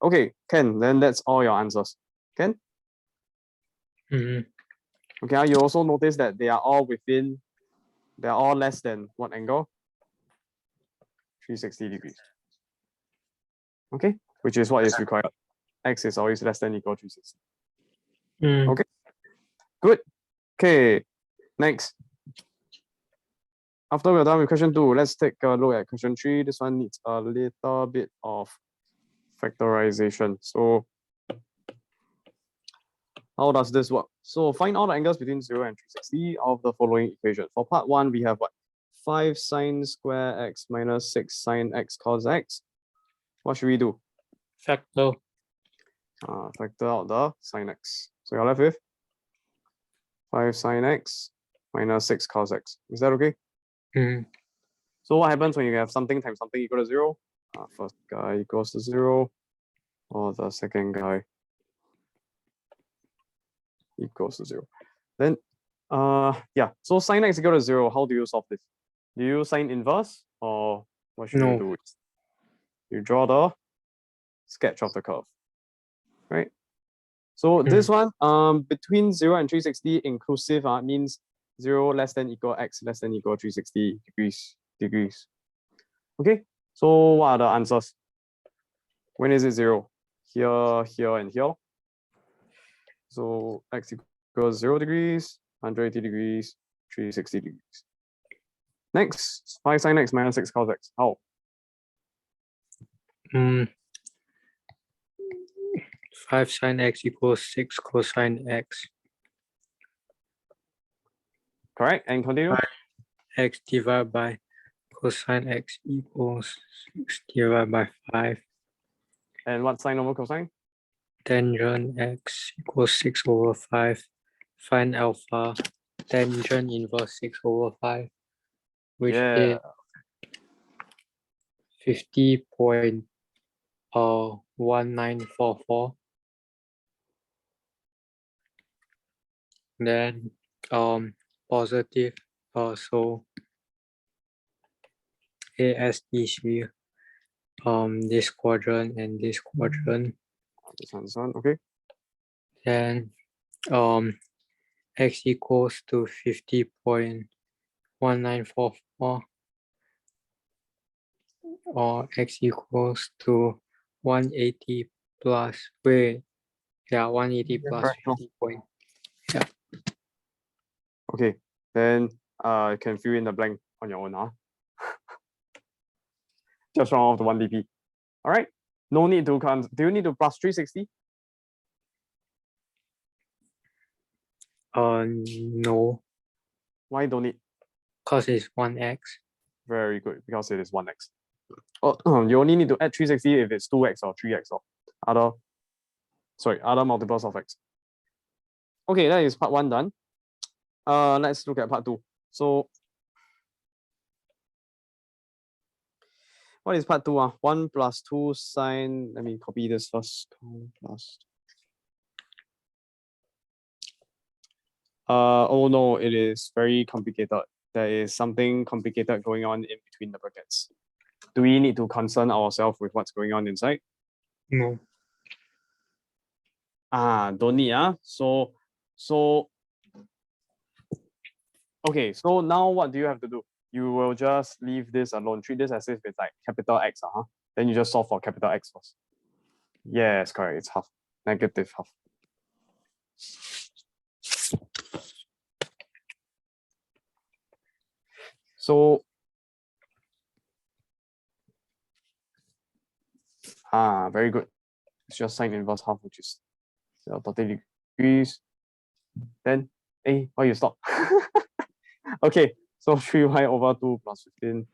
Okay, Ken, then that's all your answers. Ken? Okay, you also notice that they are all less than what angle? 360 degrees. Okay, which is what is required. X is always less than or equal to 360. Okay, good. Okay, next. After we're done with question 2, let's take a look at question 3. This one needs a little bit of factorization. So how does this work? So find all the angles between 0 and 360 of the following equation. For part 1, we have what? 5 sine square x minus 6 sine x cos x. What should we do? Factor. Factor out the sine x. So you're left with 5 sine x minus 6 cos x. Is that okay? So what happens when you have something times something equal to 0? First guy equals to 0, or the second guy equals to 0. Then, yeah, so sine x equal to 0, how do you solve this? Do you sine inverse, or what should you do? You draw the sketch of the curve, right? So this one, between 0 and 360 inclusive means 0 less than equal x less than equal 360 degrees. Okay, so what are the answers? When is it 0? Here, here, and here. So x equals 0 degrees, 180 degrees, 360 degrees. Next, 5 sine x minus 6 cos x. How? 5 sine x equals 6 cosine x. Correct, and continue. X divided by cosine x equals 6 divided by 5. And what sine over cosine? Tangent x equals 6 over 5. Find alpha. Tangent inverse 6 over 5, which is 50.1944. Then positive, so ASDC, this quadrant and this quadrant. This one, okay. Then x equals to 50.1944, or x equals to 180 plus, 180 plus 50 point. Yeah. Okay, then you can fill in the blank on your own, Just round off the 1 dp. All right, no need to do you need to plus 360? No. Why don't it? Because it's 1x. Very good, because it is 1x. Oh, you only need to add 360 if it's 2x or 3x or other multiples of x. Okay, that is part 1 done. Let's look at part 2. So what is part 2? 1 plus 2 sine, let me copy this first. 2 plus. Oh no, it is very complicated. There is something complicated going on in between the brackets. Do we need to concern ourselves with what's going on inside? No. Don't need. So okay, so now what do you have to do? You will just leave this alone. Treat this as if it's like capital X. Then you just solve for capital X first. Yes, correct. It's half. Negative half. So very good. It's just sine inverse half, which is 30 degrees. Then why you stop? Okay, so 3y over 2 plus 15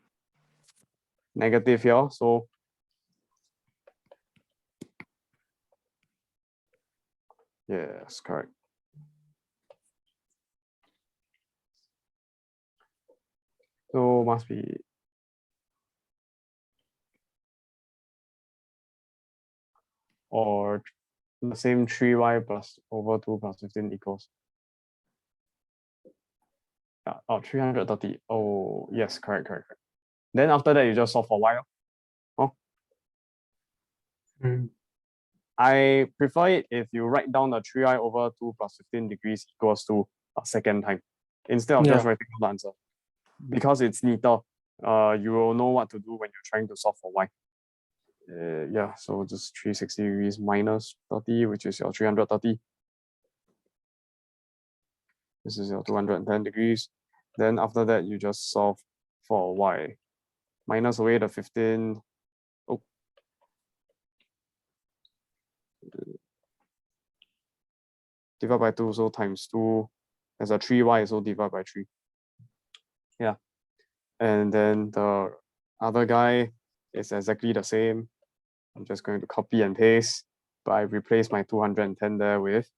negative here. So yes, correct. So must be or the same 3y plus over 2 plus 15 equals 330. Oh yes, correct. Then after that you just solve for y. I prefer it if you write down the 3i over 2 plus 15 degrees equals to a second time instead of just writing down the answer. Because it's neater, you will know what to do when you're trying to solve for y. Yeah, so just 360 degrees minus 30, which is your 330. This is your 210 degrees. Then after that, you just solve for y. Minus away the 15. Oh. Divide by 2, so times 2. There's a 3y, so divide by 3. Yeah. And then the other guy is exactly the same. I'm just going to copy and paste, but I replace my 210 there with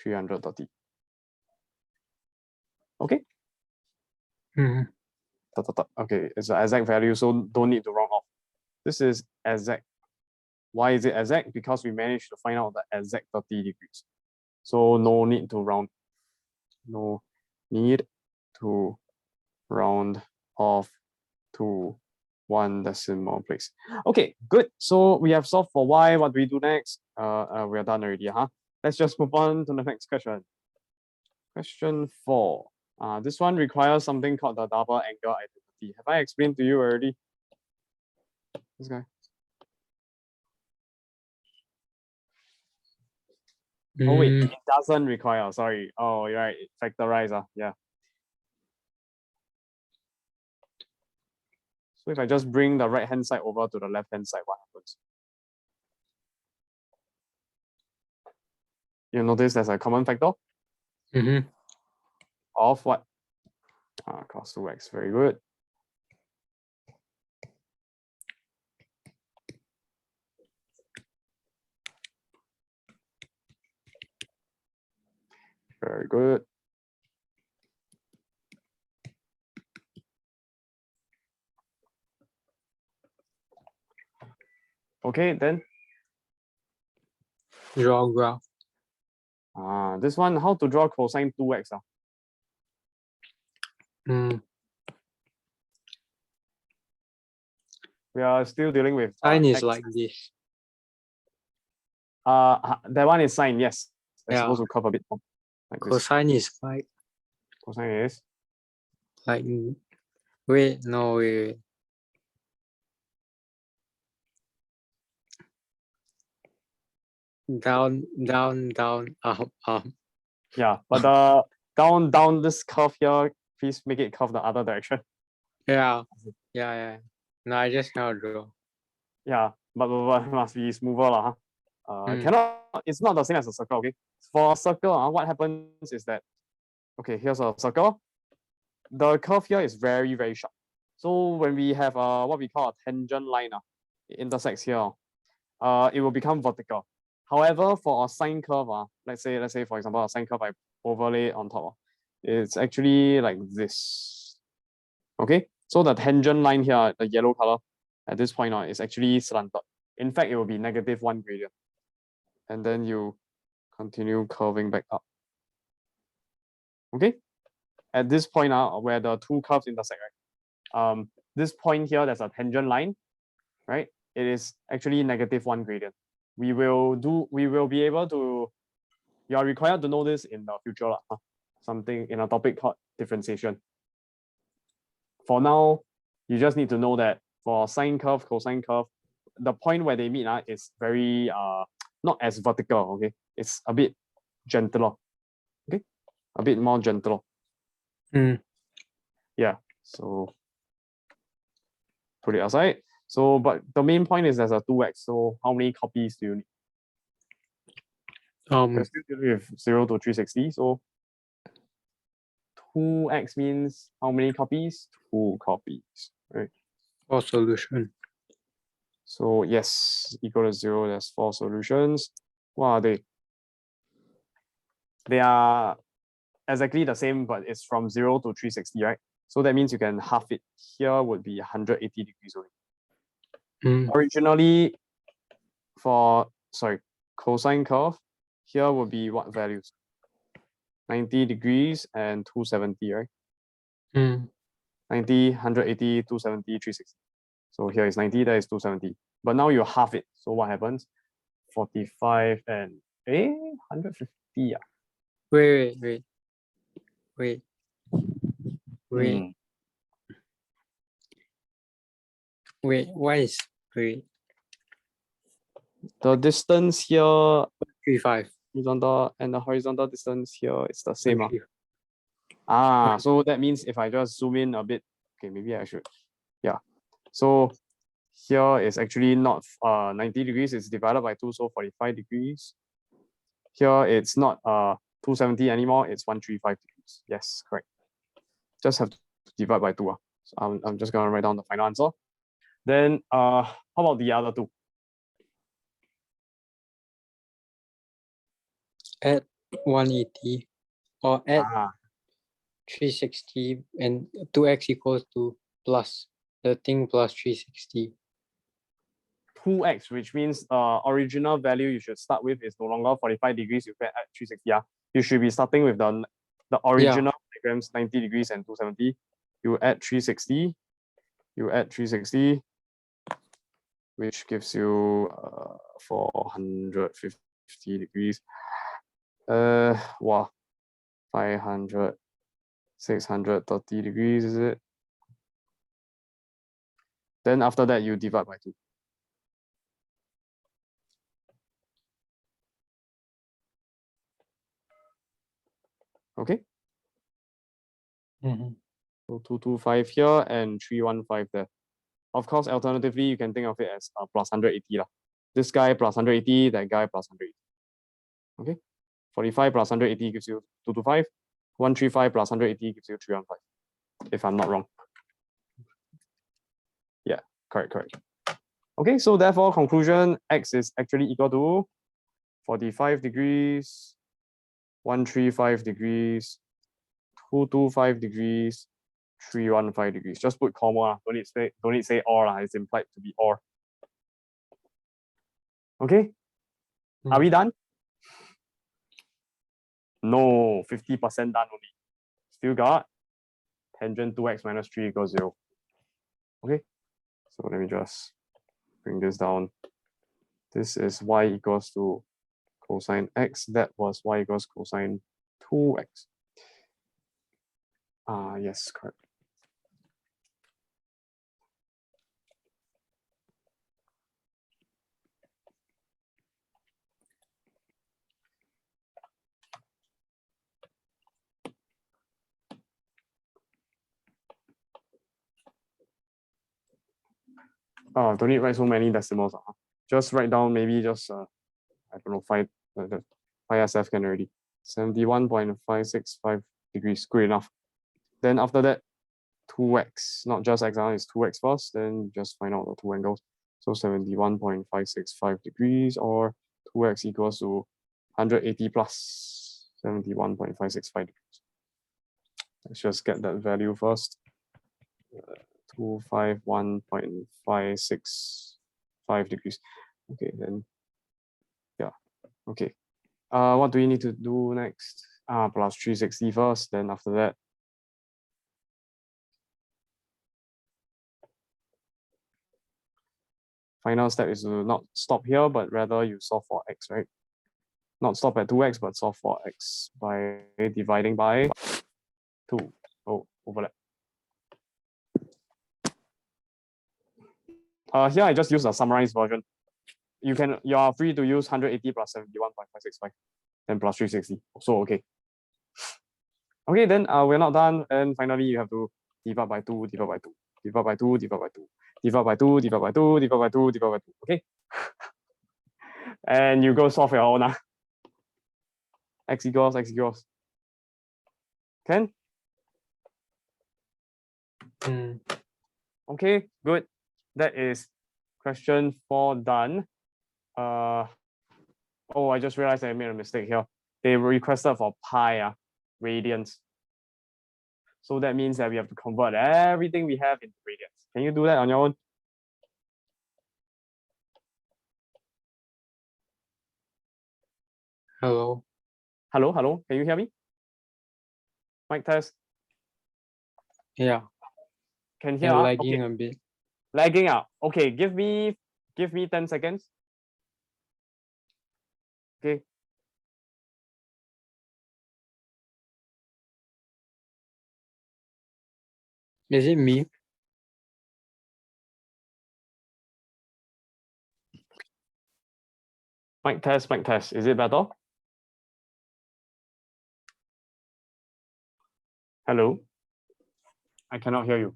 330. Okay. Okay, it's an exact value, so don't need to round off. This is exact. Why is it exact? Because we managed to find out the exact 30 degrees. So no need to round. No need to round off to 1 decimal place. Okay, good. So we have solved for y. What do we do next? We are done already, huh? Let's just move on to the next question. Question 4. This one requires something called the double angle identity. Have I explained to you already? This guy. Oh wait, it doesn't require. Sorry. Oh, you're right. Factorize. Yeah. So if I just bring the right hand side over to the left hand side, what happens? You notice there's a common factor of what? Cos 2x. Very good. Very good. Okay, then. Draw graph. This one, how to draw cosine 2x? We are still dealing with Sine is x. like this. That one is sine, yes. It's Yeah. supposed to curve a bit more. Like this. Cosine is like Cosine is? like wait. Down, up. Yeah, but the down this curve here, please make it curve the other direction. Yeah. No, I just cannot draw. Yeah, but must be smoother lah. Cannot. It's not the same as a circle. Okay, for a circle, what happens is that, okay, here's a circle. The curve here is very, very sharp. So when we have what we call a tangent line, it intersects here. It will become vertical. However, for a sine curve, let's say for example a sine curve I overlay on top, it's actually like this. Okay, so the tangent line here, the yellow color at this point is actually slanted. In fact, it will be -1 gradient, and then you continue curving back up. Okay, at this point where the two curves intersect, right? This point here, there's a tangent line, right? It is actually -1 gradient. We will be able to, you are required to know this in the future, something in a topic called differentiation. For now, you just need to know that for sine curve, cosine curve, the point where they meet is very not as vertical, okay? It's a bit gentler, okay? A bit more gentle. Yeah, so put it aside. So, but the main point is there's a 2x. So how many copies do you need? We're still dealing with 0 to 360. So 2x means how many copies? 2 copies, right? 4 solution. So yes, equal to 0. There's 4 solutions. What are they? They are exactly the same, but it's from 0 to 360, right? So that means you can half it. Here would be 180 degrees only. Originally, for cosine curve, here would be what values? 90 degrees and 270, right? 90, 180, 270, 360. So here is 90, that is 270. But now you half it. So what happens? 45 and 150. Yeah. Wait. Hmm. Why is wait The distance here, 35? horizontal, and the horizontal distance here is the same. 135. So that means if I just zoom in a bit, okay, maybe I should. Yeah. So here is actually not 90 degrees, it's divided by 2, so 45 degrees. Here it's not 270 anymore, it's 135 degrees. Yes, correct. Just have to divide by 2. So I'm just gonna write down the final answer. Then how about the other two? Add 180 or add Ah, 360 and 2x equals to plus the thing plus 360. 2x, which means original value you should start with is no longer 45 degrees, you can add 360. Yeah. You should be starting with the original diagrams 90 degrees and 270. You add 360. You add 360, which gives you 450 degrees. Wow, 500, 630 degrees, is it? Then after that, you divide by 2. Okay. So 225 here and 315 there. Of course, alternatively, you can think of it as plus 180 lah. This guy plus 180, that guy plus 180. Okay. 45 plus 180 gives you 225. 135 plus 180 gives you 315. If I'm not wrong. Yeah, correct. Okay, so therefore, conclusion, x is actually equal to 45 degrees, 135 degrees, 225 degrees, 315 degrees. Just put comma. Don't need say or. It's implied to be or. Okay. Are we done? No, 50% done only. Still got tangent 2x minus 3 equals 0. Okay. So let me just bring this down. This is y equals to cosine x. That was y equals cosine 2x. Yes, correct. Don't need to write so many decimals. Just write down maybe just I don't know, 5 SF can already. 71.565 degrees, good enough. Then after that, 2x, not just x, it's 2x first, then just find out the two angles. So 71.565 degrees or 2x equals to 180 plus 71.565 degrees. Let's just get that value first. 251.565 degrees. Okay, then yeah, okay. What do we need to do next? Plus 360 first, then after that. Final step is to not stop here, but rather you solve for x, right? Not stop at 2x, but solve for x by dividing by 2. Oh, overlap. Here I just use a summarized version. You are free to use 180 plus 71.565, then plus 360. So okay. Okay, then we're not done. And finally, you have to divide by 2, divide by 2, divide by 2, divide by 2, divide by 2, divide by 2, divide by 2, divide by 2. Okay. And you go solve your own. X equals. Can? Okay, good. That is question 4 done. Oh, I just realized I made a mistake here. They requested for pi, radians. So that means that we have to convert everything we have into radians. Can you do that on your own? Hello. Hello. Can you hear me? Mic test. Yeah. Can hear? Lagging okay. a bit. Lagging out. Okay, give me 10 seconds. Okay. Is it me? Mic test, mic test. Is it better? Hello? I cannot hear you.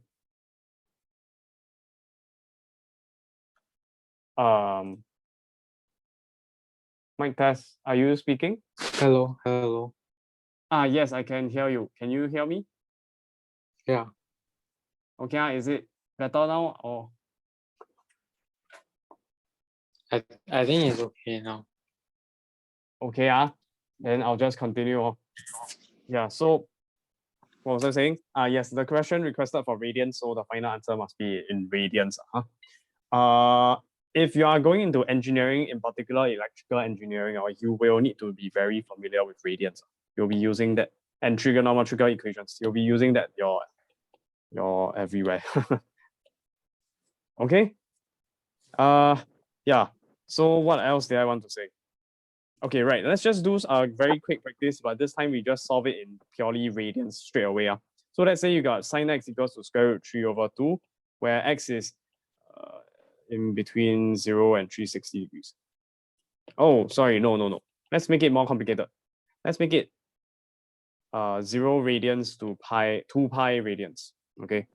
Mic test. Are you speaking? Hello, hello. Yes, I can hear you. Can you hear me? Yeah. Okay, is it better now or? I think it's okay now. Okay, then I'll just continue. Yeah, so what was I saying? Yes, the question requested for radians, so the final answer must be in radians. If you are going into engineering, in particular electrical engineering, you will need to be very familiar with radians. You'll be using that, and trigonometrical equations. You'll be using that your everywhere. Okay. Yeah. So what else did I want to say? Okay, right. Let's just do a very quick practice, but this time we just solve it in purely radians straight away. So let's say you got sine x equals to square root 3/2, where x is in between 0 and 360 degrees. Oh, sorry, no. Let's make it more complicated. Let's make it 0 radians to 2 pi radians. Okay.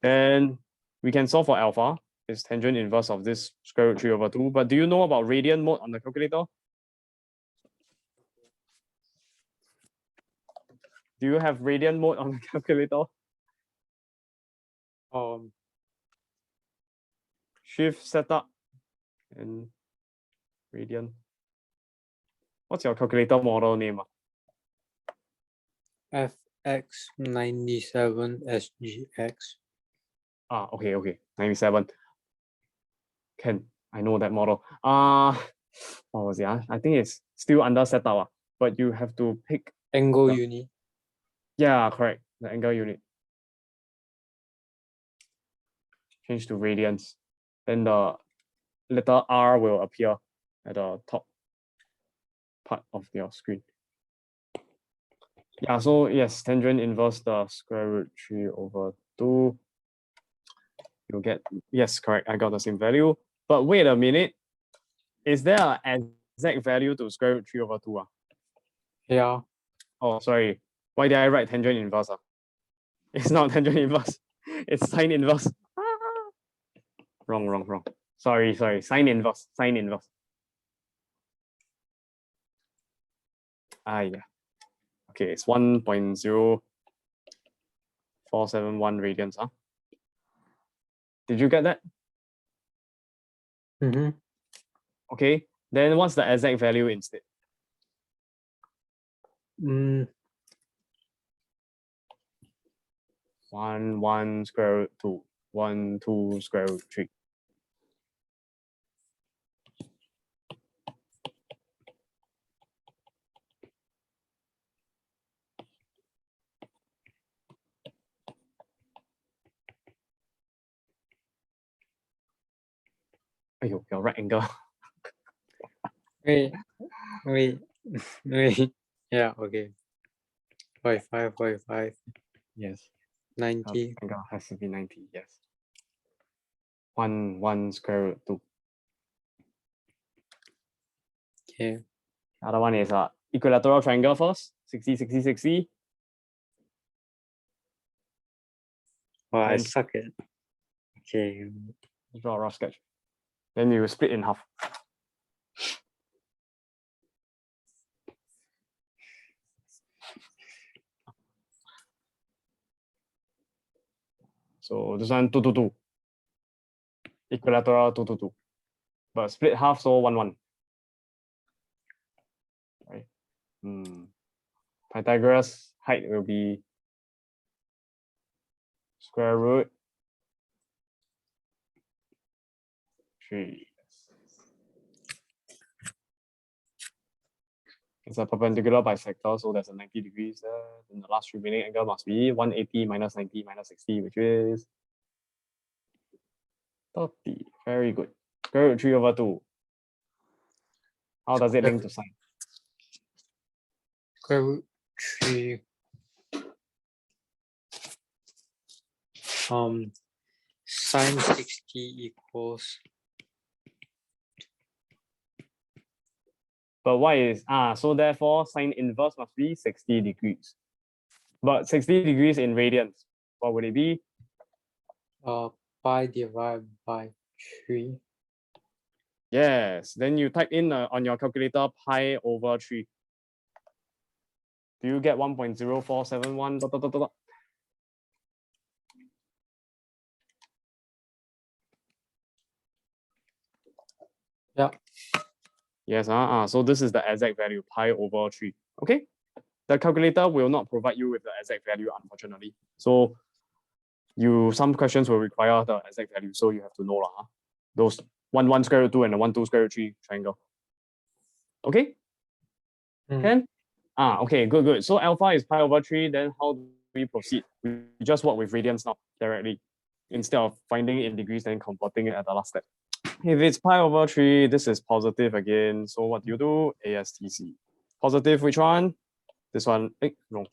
Then we can solve for alpha. It's tangent inverse of this square root 3/2. But do you know about radian mode on the calculator? Do you have radian mode on the calculator? Shift setup and radian. What's your calculator model name? FX97SGX. Okay. 97. I know that model. What was it? I think it's still under setup, but you have to pick Angle unit. Yeah, correct. The angle unit. Change to radians. Then the letter R will appear at the top part of your screen. Yeah, so yes, tangent inverse the square root 3/2. You'll get, yes, correct. I got the same value. But wait a minute. Is there an exact value to square root 3/2? Yeah. Oh, sorry. Why did I write tangent inverse? It's not tangent inverse. It's sine inverse. Wrong. Sorry. Sine inverse. Yeah. Okay, it's 1.0471 radians. Did you get that? Okay, then what's the exact value instead? 1 square root 2, 1 2 square root 3. Your right angle. Wait. Yeah, okay. 45. Yes. 90. Angle has to be 90, yes. 1 square root 2. Okay. Other one is equilateral triangle first. 60. Wow, I Then suck at. Okay. draw a rough sketch. Then you split in half. So this one 2. Equilateral 2. But split half, so 1. Right. Pythagoras height will be square root 3. It's a perpendicular bisector, so there's a 90 degrees there. Then the last remaining angle must be 180 minus 90 minus 60, which is 30. Very good. Square root 3/2. How does it link to sine? Square root 3 sine 60 equals But why is so therefore sine inverse must be 60 degrees. But 60 degrees in radians, what would it be? pi divided by 3. Yes. Then you type in on your calculator pi over 3. Do you get 1.0471? Dot, dot, dot, dot. Yeah. Yes. So this is the exact value, pi over 3. Okay. The calculator will not provide you with the exact value, unfortunately. So some questions will require the exact value. So you have to know those 1 square root 2 and the 1 2 square root 3 triangle. Okay. Can? Okay, good. So alpha is pi over 3. Then how do we proceed? We just work with radians now directly, instead of finding it in degrees and converting it at the last step. If it's pi over 3, this is positive again. So what do you do? ASTC. Positive, which one? This one. No.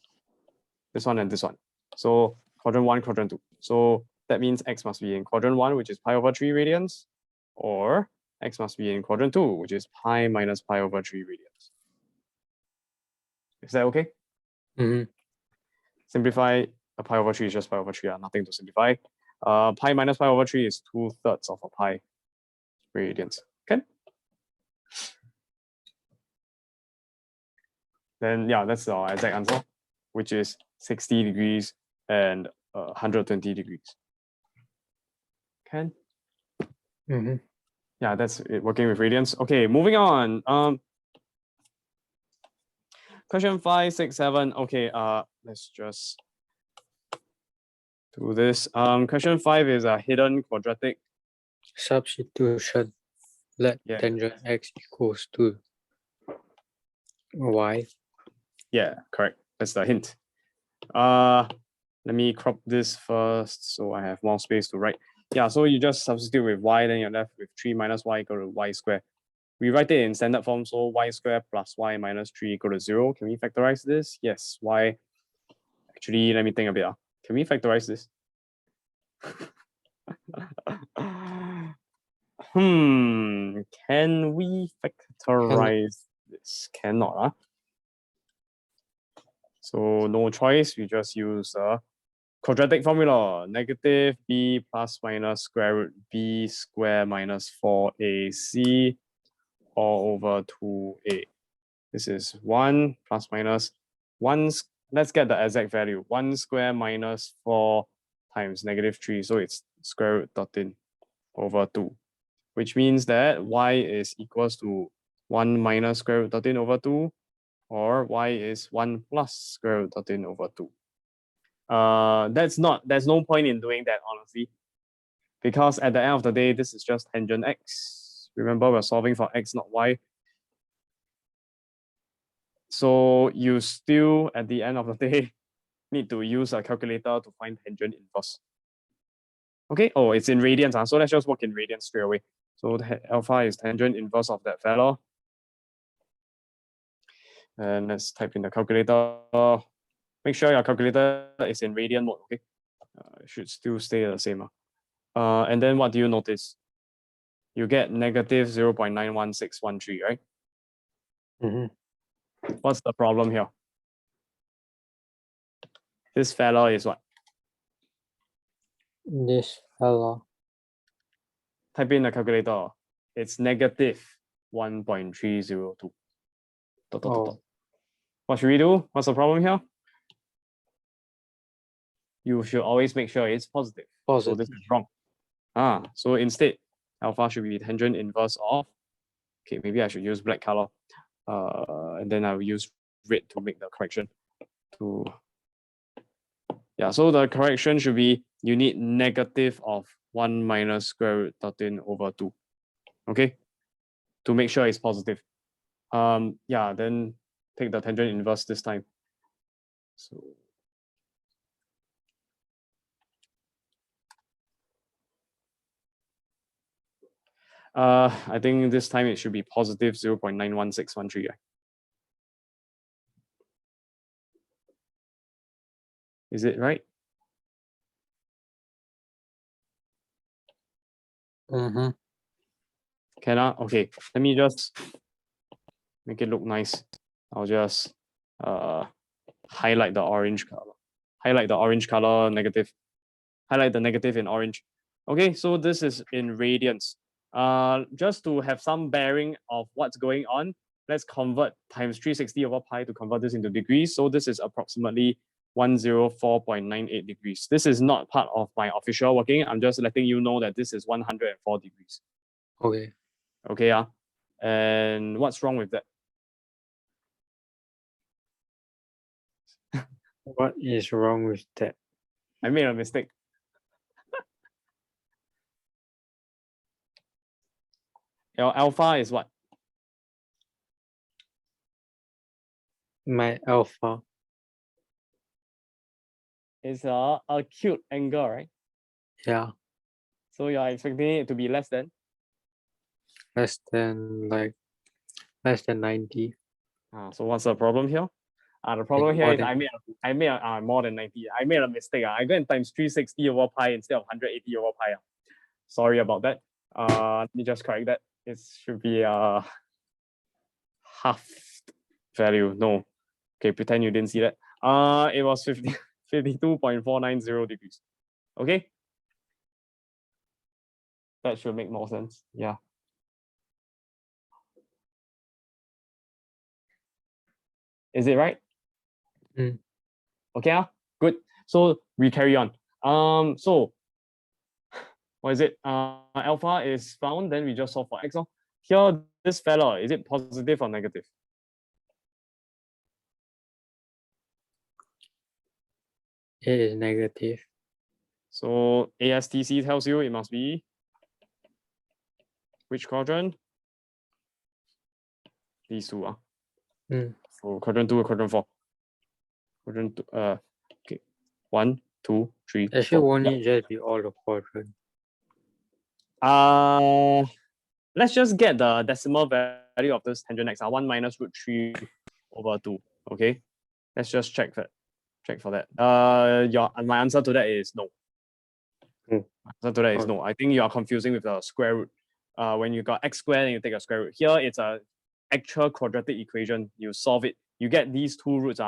This one and this one. So quadrant 1, quadrant 2. So that means x must be in quadrant 1, which is pi over 3 radians, or x must be in quadrant 2, which is pi minus pi over 3 radians. Is that okay? Simplify. A pi over 3 is just pi over 3, nothing to simplify. Pi minus pi over 3 is 2/3 of a pi radians. Okay. Then yeah, that's our exact answer, which is 60 degrees and 120 degrees. Okay. Yeah, that's it, working with radians. Okay, moving on. Question 5, 6, 7. Okay, let's just do this. Question 5 is a hidden quadratic. Substitution. Let tangent x equals to y. Yeah, correct. That's the hint. Let me crop this first so I have more space to write. Yeah, so you just substitute with y, then you're left with 3 minus y equal to y squared. We write it in standard form, so y squared plus y minus 3 equal to 0. Can we factorize this? Yes, y. Actually, let me think a bit. Can we factorize this? Can we factorize this? Cannot. So no choice, we just use quadratic formula, negative b plus minus square root b square minus 4ac all over 2a. This is 1 plus minus 1. Let's get the exact value. 1 square minus 4 times negative 3. So it's square root 13 over 2, which means that y is equals to 1 minus square root 13 over 2, or y is 1 plus square root 13 over 2. There's no point in doing that, honestly, because at the end of the day, this is just tangent x. Remember, we're solving for x, not y. So you still, at the end of the day, need to use a calculator to find tangent inverse. Okay, it's in radians, so let's just work in radians straight away. So the alpha is tangent inverse of that fellow. And let's type in the calculator. Make sure your calculator is in radian mode, okay? It should still stay the same. And then what do you notice? You get negative 0.91613, right? What's the problem here? This fellow is what? This fellow. Type in the calculator. It's negative 1.302. What should we do? What's the problem here? You should always make sure it's positive. So this is wrong. So instead, alpha should be tangent inverse of, okay, maybe I should use black color. And then I will use red to make the correction. So the correction should be, you need negative of 1 minus square root 13 over 2. Okay? To make sure it's positive. Then take the tangent inverse this time. So I think this time it should be positive 0.91613. Is it right? Mm-hmm. Can I? Okay, let me just make it look nice. I'll just highlight the orange color. Highlight the orange color negative. Highlight the negative in orange. Okay, so this is in radians. Just to have some bearing of what's going on, let's convert times 360 over pi to convert this into degrees. So this is approximately 104.98 degrees. This is not part of my official working. I'm just letting you know that this is 104 degrees. Okay. Okay, and what's wrong with that? What is wrong with that? I made a mistake. Your alpha is what? My alpha. It's a acute angle, right? Yeah. So you're expecting it to be less than? Less than 90. So what's the problem here? The problem here more is than- I made more than 90. I made a mistake. I go and times 360 over pi instead of 180 over pi. Sorry about that. Let me just correct that. It should be half value. No. Okay, pretend you didn't see that. It was 52.490 degrees. Okay. That should make more sense. Yeah. Is it right? Mm. Okay, good. So we carry on. So what is it? Alpha is found, then we just solve for x. Here, this fella, is it positive or negative? It is negative. So ASTC tells you it must be which quadrant? These two. So quadrant 2 or quadrant 4? Quadrant 2, okay. 1, 2, 3. Actually, 4. won't it just be all the quadrant? Let's just get the decimal value of this tangent x. 1 minus root 3 over 2. Okay. Let's just check that. Check for that. My answer to that is no. My answer to that is no. I think you are confusing with the square root. When you got x squared and you take a square root. Here it's a actual quadratic equation. You solve it. You get these two roots.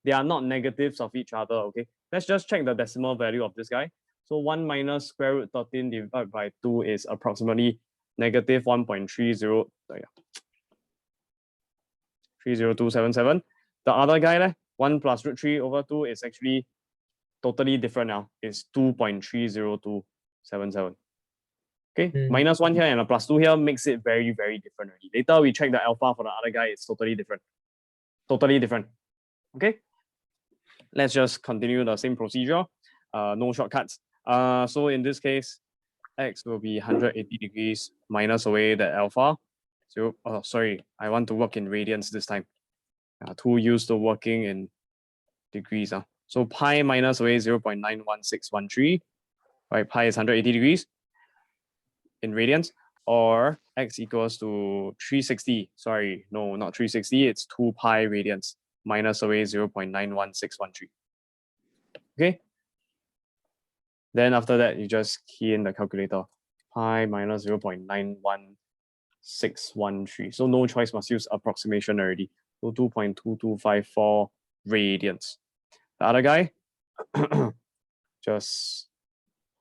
They are not negatives of each other. Okay. Let's just check the decimal value of this guy. So 1 minus square root 13 divided by 2 is approximately negative 1.30. 30277. The other guy, 1 plus root 3 over 2 is actually totally different now. It's 2.30277. Okay, minus 1 here and a plus 2 here makes it very, very different already. Later we check the alpha for the other guy, it's totally different. Totally different. Okay, let's just continue the same procedure. No shortcuts. So in this case, x will be 180 degrees minus away the alpha. So, sorry, I want to work in radians this time. Too used to working in degrees. So pi minus away 0.91613. Right, pi is 180 degrees in radians, or x equals to 360. Sorry, no, not 360. It's 2 pi radians minus away 0.91613. Okay. Then after that, you just key in the calculator. Pi minus 0.91613. So no choice, must use approximation already. So 2.2254 radians. The other guy, just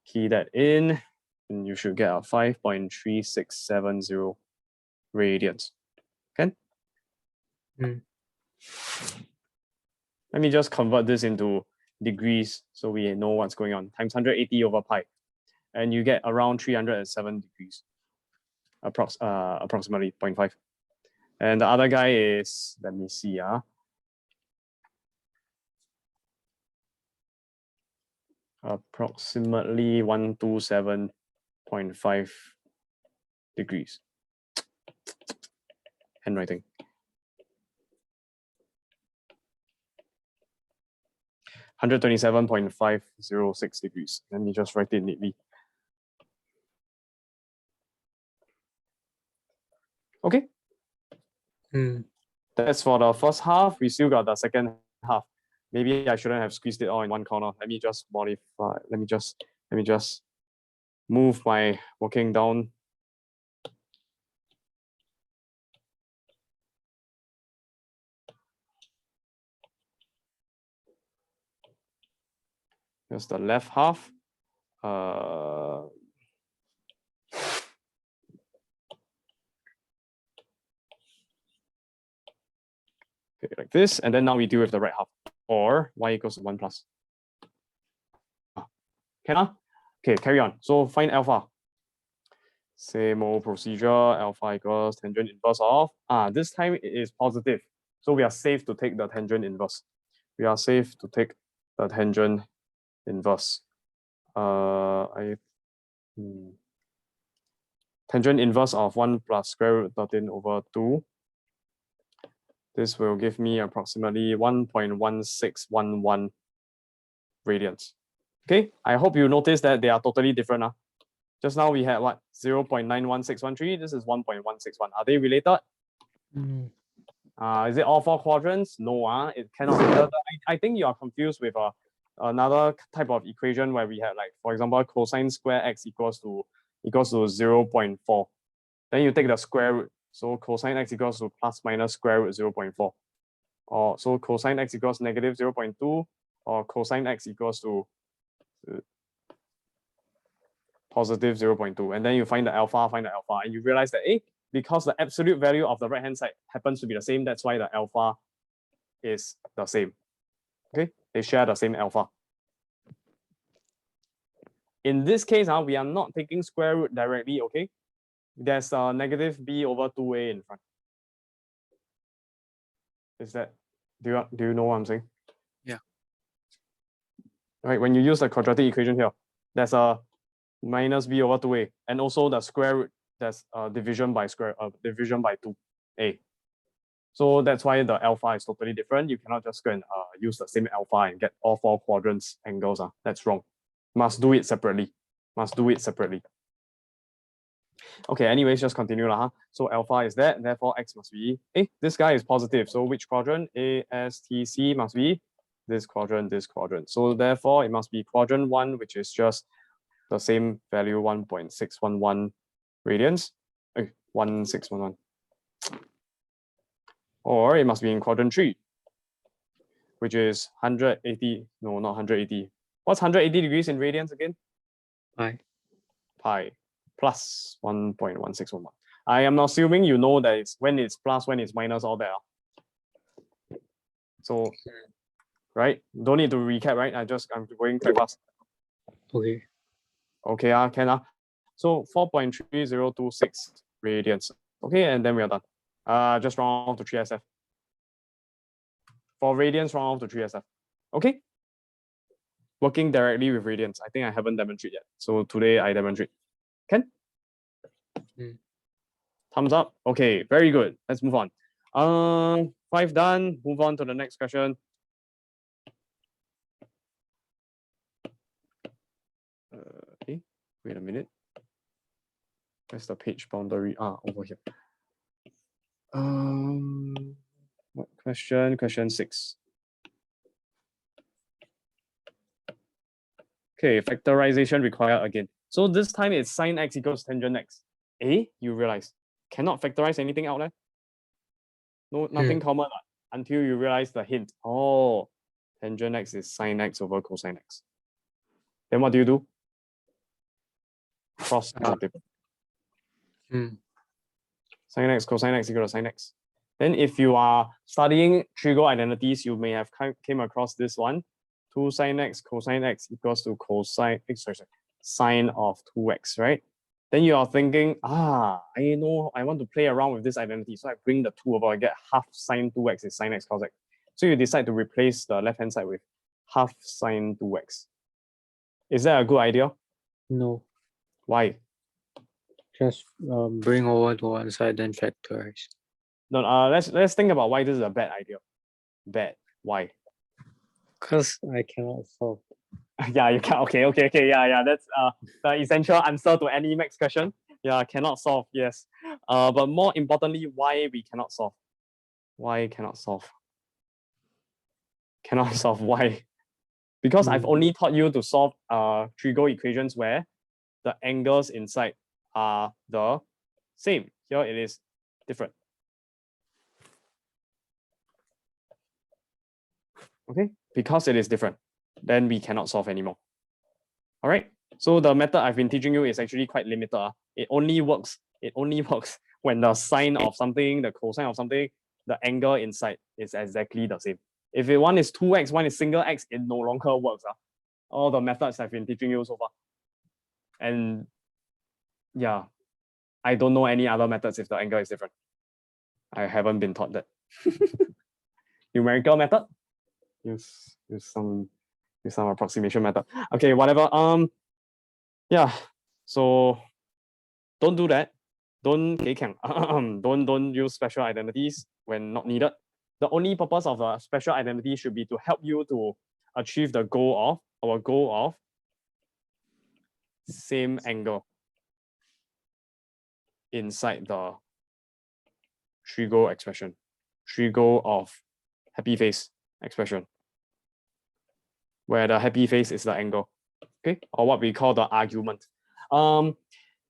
key that in, and you should get a 5.3670 radians. Okay? Let me just convert this into degrees so we know what's going on. Times 180 over pi. And you get around 307 degrees. Approximately 0.5. And the other guy is, let me see. Approximately 127.5 degrees. Handwriting. 127.506 degrees. Let me just write it neatly. Okay, that's for the first half. We still got the second half. Maybe I shouldn't have squeezed it all in one corner. Let me just modify. Let me just move my working down. Here's the left half. Okay, like this, and then now we deal with the right half, or y equals to 1 plus. Can Okay, carry on. So find alpha. Same old procedure, alpha equals tangent inverse of, this time it is positive. So we are safe to take the tangent inverse. We are safe to take the tangent inverse. Tangent inverse of 1 plus square root 13 over 2. This will give me approximately 1.1611 radians. Okay, I hope you notice that they are totally different. Just now we had what? 0.91613. This is 1.161. Are they related? Is it all four quadrants? No, it cannot. I think you are confused with another type of equation where we have, like, for example, cosine square x equals to 0.4. Then you take the square root. So cosine x equals to plus minus square root 0.4. Or so cosine x equals negative 0.2, or cosine x equals to positive 0.2. And then you find the alpha, and you realize that, because the absolute value of the right-hand side happens to be the same, that's why the alpha is the same. Okay, they share the same alpha. In this case, we are not taking square root directly, okay? There's a negative b over 2a in front. Is that, do you know what I'm saying? Yeah. Right, when you use the quadratic equation here, there's a minus b over 2a, and also the square root, there's division by 2a. So that's why the alpha is totally different. You cannot just go and use the same alpha and get all four quadrants angles. That's wrong. Must do it separately. Okay, anyways, just continue. So alpha is that, therefore x must be, this guy is positive. So which quadrant? A, S, T, C must be this quadrant, this quadrant. So therefore it must be quadrant 1, which is just the same value, 1.611 radians. 1611. Or it must be in quadrant 3, which is 180. No, not 180. What's 180 degrees in radians again? Pi plus 1.1611. I am assuming you know that it's when it's plus, when it's minus, all that. So, right? Don't need to recap, right? I'm going quite fast. Okay. Okay, can. So 4.3026 radians. Okay, and then we are done. Just round off to 3SF. For radians, round off to 3SF. Okay? Working directly with radians. I think I haven't demonstrated yet. So today I demonstrate. Can? Thumbs up. Okay, very good. Let's move on. 5 done. Move on to the next question. Okay, wait a minute. Where's the page boundary? Over here. What question? Question 6. Okay, factorization required again. So this time it's sine x equals tangent x. You realize cannot factorize anything out there. No, nothing common until you realize the hint. Oh, tangent x is sine x over cosine x. Then what do? Cross multiply. Sine x, cosine x equal to sine x. Then if you are studying trigo identities, you may have came across this one. 2 sine x cosine x equals to sine of 2x, right? Then you are thinking, I know I want to play around with this identity. So I bring the 2 over, I get half sine 2x is sine x cos x. So you decide to replace the left-hand side with half sine 2x. Is that a good idea? No. Why? Just bring over to one side, then factorize. No, let's think about why this is a bad idea. Bad. Why? Because I cannot solve. Yeah, you can. Okay. Yeah. That's the essential answer to any max question. Yeah, cannot solve, yes. But more importantly, why we cannot solve? Why cannot solve? Cannot solve, why? Because I've only taught you to solve trigo equations where the angles inside are the same. Here it is different. Okay, because it is different, then we cannot solve anymore. All right, so the method I've been teaching you is actually quite limited. It only works when the sine of something, the cosine of something, the angle inside is exactly the same. If one is 2x, one is single x, it no longer works. All the methods I've been teaching you so far. And yeah, I don't know any other methods if the angle is different. I haven't been taught that. Numerical method? Use some approximation method. Okay, whatever. Yeah. So don't do that. Don't don't use special identities when not needed. The only purpose of the special identity should be to help you to achieve the goal of same angle inside the trigo expression, trigo of happy face expression, where the happy face is the angle, okay, or what we call the argument.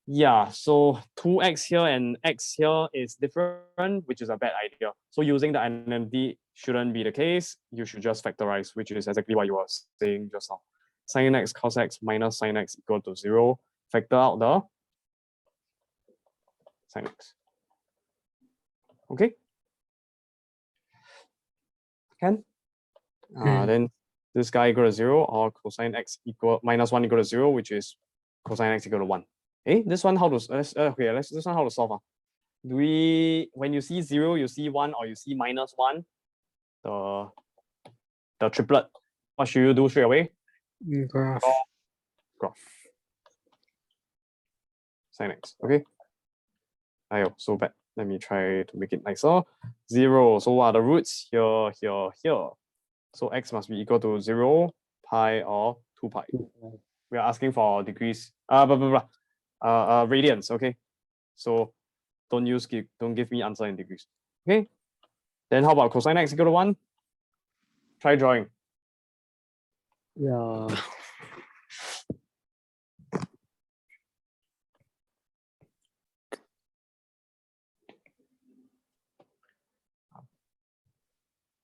Yeah, so 2x here and x here is different, which is a bad idea. So using the identity shouldn't be the case. You should just factorize, which is exactly what you were saying just now. Sin x cos x minus sin x equal to 0. Factor out the sin x. Okay? Can? Then this guy equal to 0 or cosine x equal minus 1 equal to 0, which is cosine x equal to 1. This one how to this one how to solve? Do we, when you see 0, you see 1, or you see minus 1, the triplet, what should you do straight away? Graph. Graph. Sin x, okay? Ayo, so bad. Let me try to make it nicer. 0, so what are the roots? Here, here, here. So x must be equal to 0, pi, or 2 pi. We are asking for degrees, radians, okay? So don't give me answer in degrees, okay? Then how about cosine x equal to 1? Try drawing. Yeah.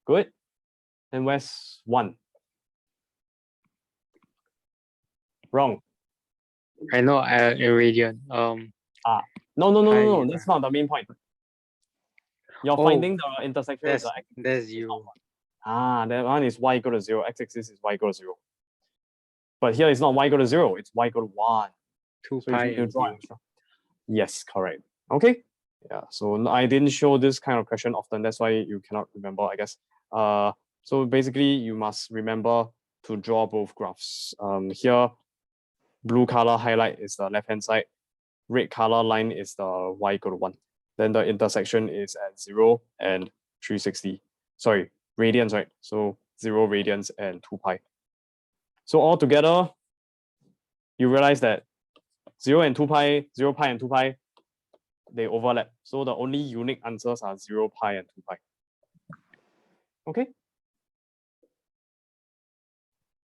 Good. And where's 1? Wrong. I know a radian. No. That's not the main point. You're finding the intersection with the x. That's 0. That one is y equal to 0. X-axis is y equal to 0. But here it's not y equal to 0. It's y equal to 1. 2 So pi you and 0. Yes, correct. Okay. Yeah. So I didn't show this kind of question often. That's why you cannot remember, I guess. So basically, you must remember to draw both graphs. Here, blue color highlight is the left-hand side. Red color line is the y equal to 1. Then the intersection is at 0 and 360. Sorry, radians, right? So 0 radians and 2 pi. So all together, you realize that 0 and 2 pi, 0 pi and 2 pi, they overlap. So the only unique answers are 0 pi and 2 pi. Okay?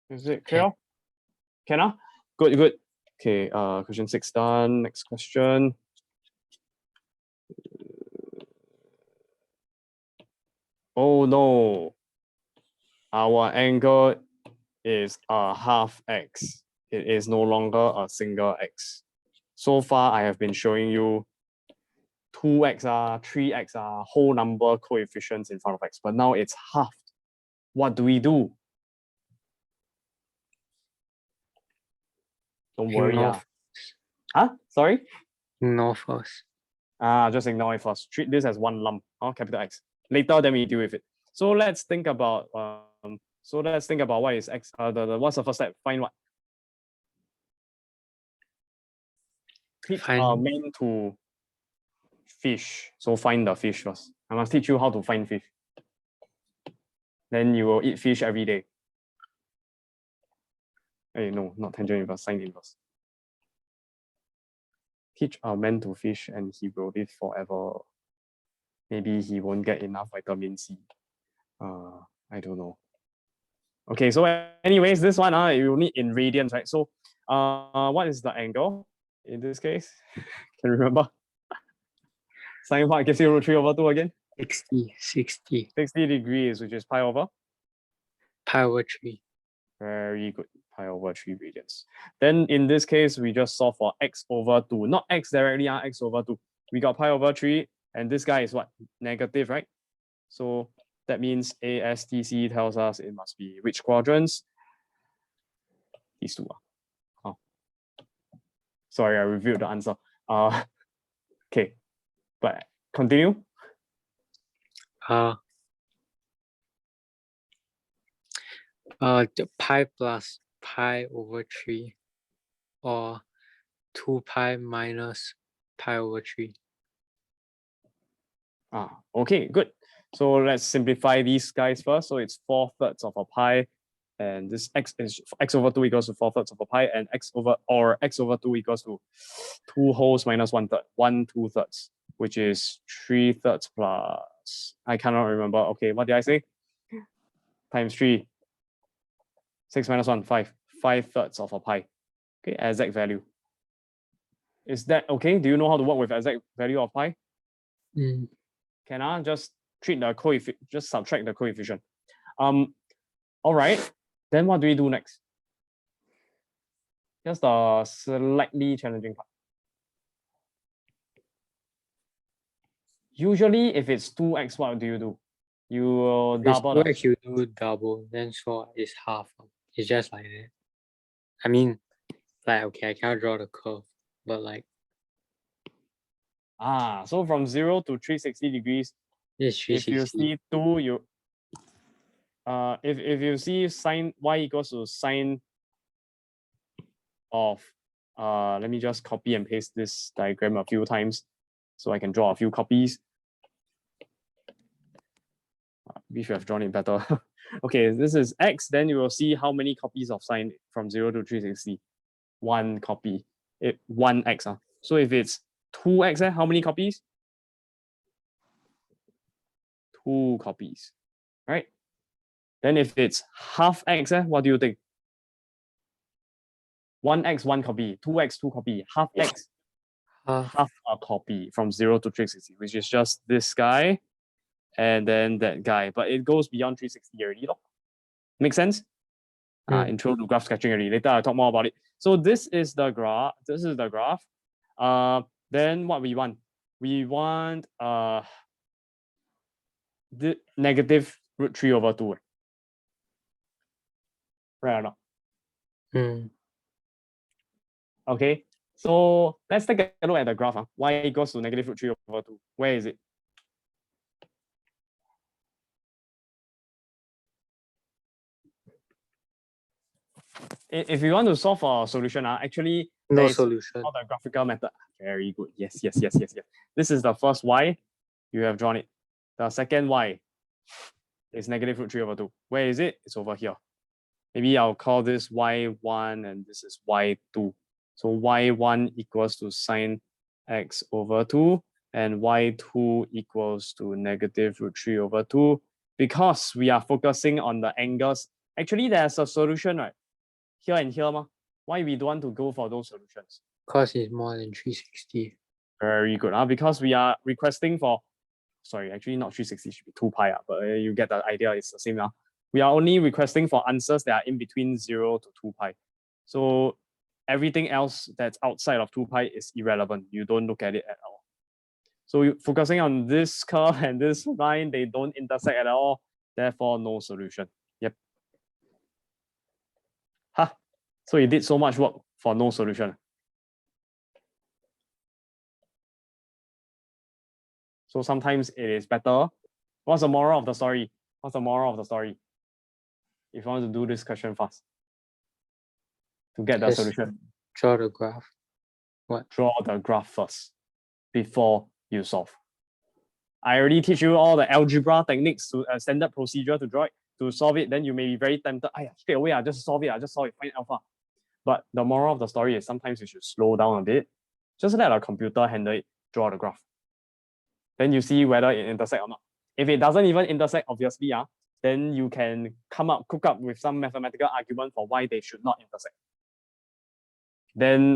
Is it clear? Can? Good. Okay, question 6 done. Next question. Oh no. Our angle is a half x. It is no longer a single x. So far, I have been showing you 2x, 3x, whole number coefficients in front of x, but now it's halved. What do we do? Don't worry. Sorry? Ignore first. Just ignore it first. Treat this as one lump, capital X. Later, then we deal with it. So let's think about what is x. What's the first step? Find what? Teach men to fish. So find the fish first. I must teach you how to find fish. Then you will eat fish every day. Hey, no, not tangent inverse, sine inverse. teach a man to fish and he will live forever. Maybe he won't get enough vitamin C. I don't know. Okay, so anyways, this one you need in radians, right? So what is the angle in this case? Can you remember? Sine what gives you root 3 over 2 again? 60. 60 degrees, which is pi over? Pi over 3. Very good. Pi over 3 radians. Then in this case, we just solve for x over 2. Not x directly, x over 2. We got pi over 3, and this guy is what? Negative, right? So that means ASTC tells us it must be which quadrants? These two. Oh. Sorry, I revealed the answer. Okay, but continue. The pi plus pi over 3 or 2 pi minus pi over 3. Okay, good. So let's simplify these guys first. So it's 4/3 of a pi, and this x is x over 2 equals to 4/3 of a pi, and x over 2 equals to 2 wholes minus 1/3, 1 2/3, which is 3/3 plus, I cannot remember. Okay, what did I say? Times 3. 6 minus 1, 5. 5/3 of a pi. Okay, exact value. Is that okay? Do you know how to work with exact value of pi? Can I just treat the coefficient, just subtract the coefficient? All right, then what do we do next? Just a slightly challenging part. Usually, if it's 2x, what do? You will double the. If you do double, then so it's half. It's just like that. I mean, like, okay, I cannot draw the curve, but like. So from 0 to 360 degrees, it's 360. if you see 2, you if you see sine y equals to sine of let me just copy and paste this diagram a few times so I can draw a few copies. We should have drawn it better. Okay, this is x, then you will see how many copies of sine from 0 to 360. 1 copy. 1x. So if it's 2x, how many copies? 2 copies, right? Then if it's half x, what do you think? 1x, 1 copy, 2x, 2 copy, half x, half a copy from 0 to 360, which is just this guy and then that guy. But it goes beyond 360 already. Make sense? Intro to graph sketching already. Later I'll talk more about it. So this is the graph. Then what we want? We want the negative root 3 over 2. Right or not? Okay, so let's take a look at the graph. Y equals to negative root 3 over 2. Where is it? If you want to solve a solution, actually, no solution. All the graphical method. Very good. Yes. This is the first y. You have drawn it. The second y is negative root 3 over 2. Where is it? It's over here. Maybe I'll call this y1 and this is y2. So y1 equals to sine x over 2 and y2 equals to negative root 3 over 2. Because we are focusing on the angles. Actually, there's a solution, right? Here and here. Why we don't want to go for those solutions? Because it's more than 360. Very good. Because we are requesting for, sorry, actually not 360, it should be 2 pi. But you get the idea, it's the same now. We are only requesting for answers that are in between 0 to 2 pi. So everything else that's outside of 2 pi is irrelevant. You don't look at it at all. So focusing on this curve and this line, they don't intersect at all. Therefore, no solution. Yep. So you did so much work for no solution. So sometimes it is better. What's the moral of the story? If you want to do this question fast, to get the solution, draw the graph. What? Draw the graph first before you solve. I already teach you all the algebra techniques to standard procedure to draw it, to solve it. Then you may be very tempted. Straight away, I just solve it, find alpha. But the moral of the story is sometimes you should slow down a bit, Just let a computer handle it, draw the graph. Then you see whether it intersects or not. If it doesn't even intersect, obviously, then you can cook up with some mathematical argument for why they should not intersect. Then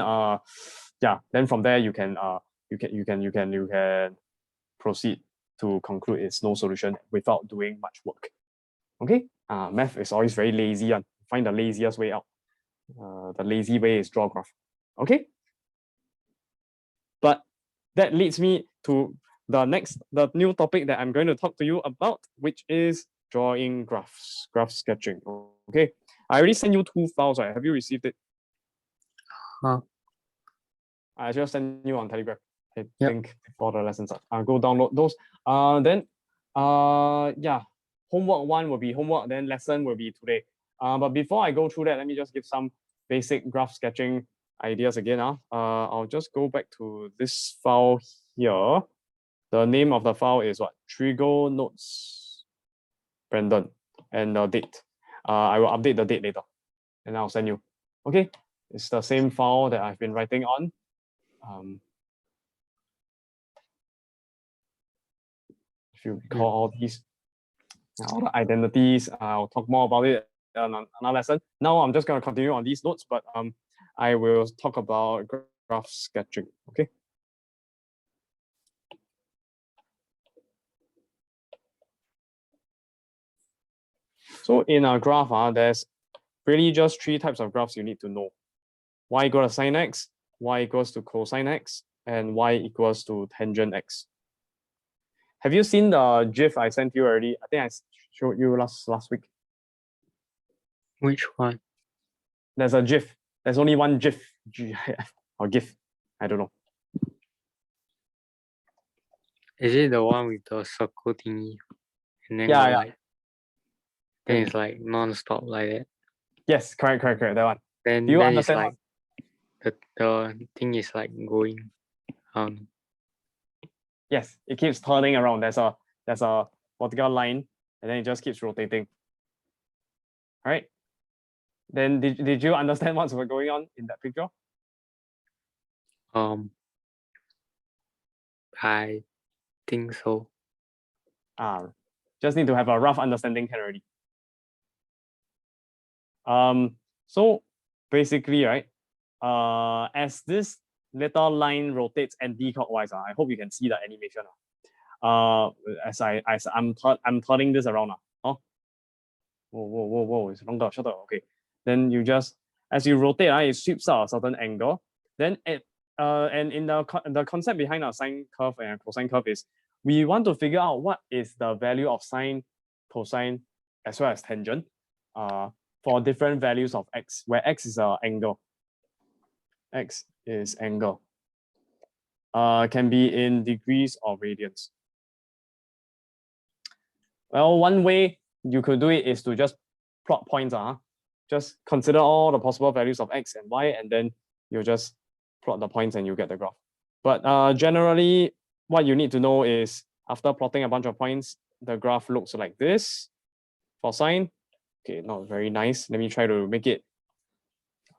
then from there you can proceed to conclude it's no solution without doing much work. Okay, math is always very lazy and find the laziest way out. The lazy way is draw graph. Okay, but that leads me to the new topic that I'm going to talk to you about, which is drawing graphs, graph sketching. Okay, I already sent you 2 files, right? Have you received it? I just sent you on Telegram. I think before the lessons. Go download those. Then homework 1 will be homework, then lesson will be today. But before I go through that, let me just give some basic graph sketching ideas again. I'll just go back to this file here. The name of the file is what? Trigo Notes Brandon, and the date. I will update the date later and I'll send you. Okay, it's the same file that I've been writing on. If you recall all these, all the identities, I'll talk more about it on another lesson. Now I'm just going to continue on these notes, but I will talk about graph sketching. Okay. So in a graph, there's really just 3 types of graphs you need to know. Y equals to sine x, y equals to cosine x, and y equals to tangent x. Have you seen the GIF I sent you already? I think I showed you last week. Which one? There's a GIF. There's only one GIF. GIF or GIF. I don't know. Is it the one with the circle thingy? And then then it's like non-stop like that. Yes, correct. That one. Then do you then understand? It's like the thing is like going. Yes, it keeps turning around. There's a vertical line, and then it just keeps rotating. All right. Then did you understand what's going on in that picture? I think so. Just need to have a rough understanding already. So basically, right, as this little line rotates anti-clockwise, I hope you can see the animation. As I'm turning this around. Whoa, it's longer. Shut up. Okay. Then you just, as you rotate, it sweeps out a certain angle. Then and in the concept behind a sine curve and a cosine curve is we want to figure out what is the value of sine, cosine, as well as tangent for different values of x, where x is an angle. X is angle. Can be in degrees or radians. Well, one way you could do it is to just plot points. Just consider all the possible values of x and y, and then you just plot the points and you get the graph. But generally, what you need to know is after plotting a bunch of points, the graph looks like this for sine. Okay, not very nice. Let me try to make it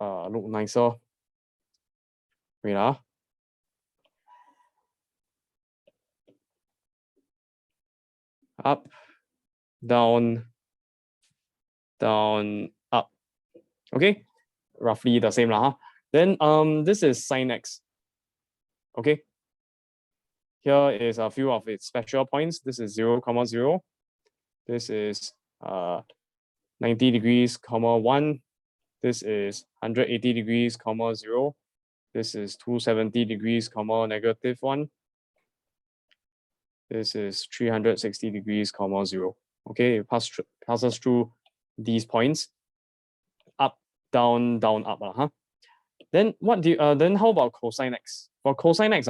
look nicer. Wait. Up, down, down, up. Okay, roughly the same lah. Then this is sine x. Okay. Here is a few of its special points. This is 0, 0. This is 90 degrees, 1. This is 180 degrees, 0. This is 270 degrees, -1. This is 360 degrees, 0. Okay, it passes through these points. Up, down, down, up. Then what do you, then how about cosine x? For cosine x,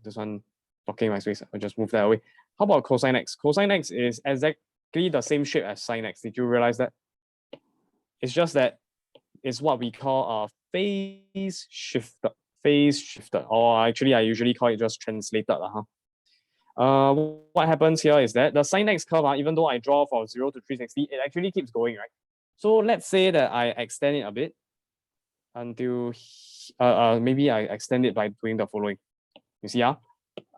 this one blocking my space. I'll just move that away. How about cosine x? Cosine x is exactly the same shape as sine x. Did you realize that? It's just that it's what we call a phase shifter. Or actually, I usually call it just translated. What happens here is that the sine x curve, even though I draw from 0 to 360, it actually keeps going, right? So let's say that I extend it a bit. until maybe I extend it by doing the following. You see,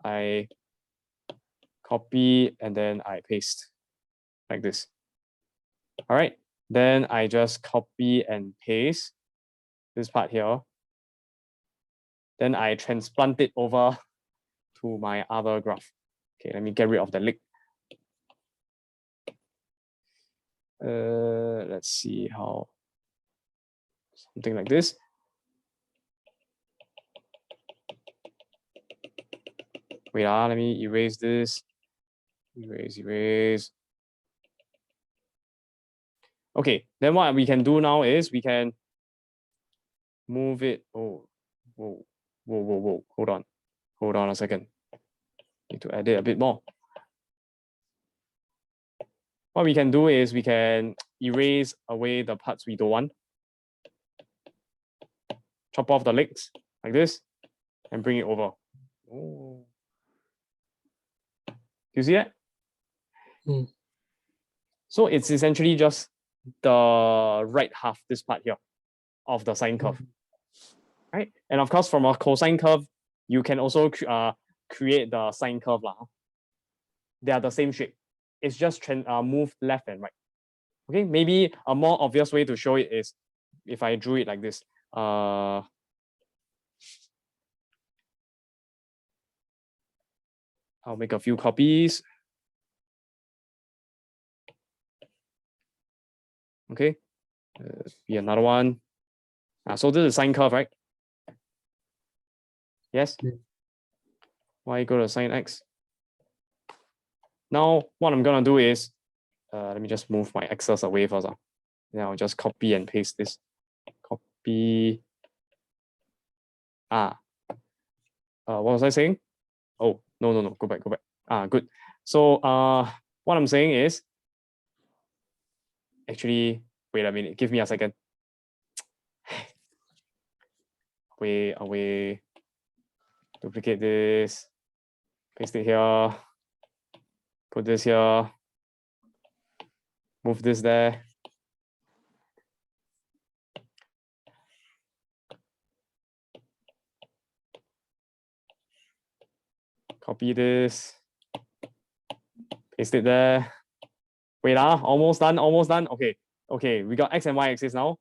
I copy and then I paste like this. All right, then I just copy and paste this part here. Then I transplant it over to my other graph. Okay, let me get rid of the link. Let's see how, something like this. Wait, let me erase this. Erase. Okay, then what we can do now is we can move it. Oh, whoa. Hold on a second. Need to edit a bit more. What we can do is we can erase away the parts we don't want. Chop off the legs like this and bring it over. Oh. You see that? So it's essentially just the right half, this part here, of the sine curve. Right? And of course, from a cosine curve, you can also create the sine curve. They are the same shape. It's just move left and right. Okay, maybe a more obvious way to show it is if I drew it like this. I'll make a few copies. Okay, be another one. So this is sine curve, right? Yes. Y equal to sine x. Now, what I'm gonna do is, let me just move my x's away first. Then I'll just copy and paste this. Copy. What was I saying? Oh, no, go back. Good. So, what I'm saying is, actually, wait a minute, give me a second. Away. Duplicate this, paste it here, put this here, move this there. Copy this, paste it there. Wait, almost done. Okay, we got x and y axis now.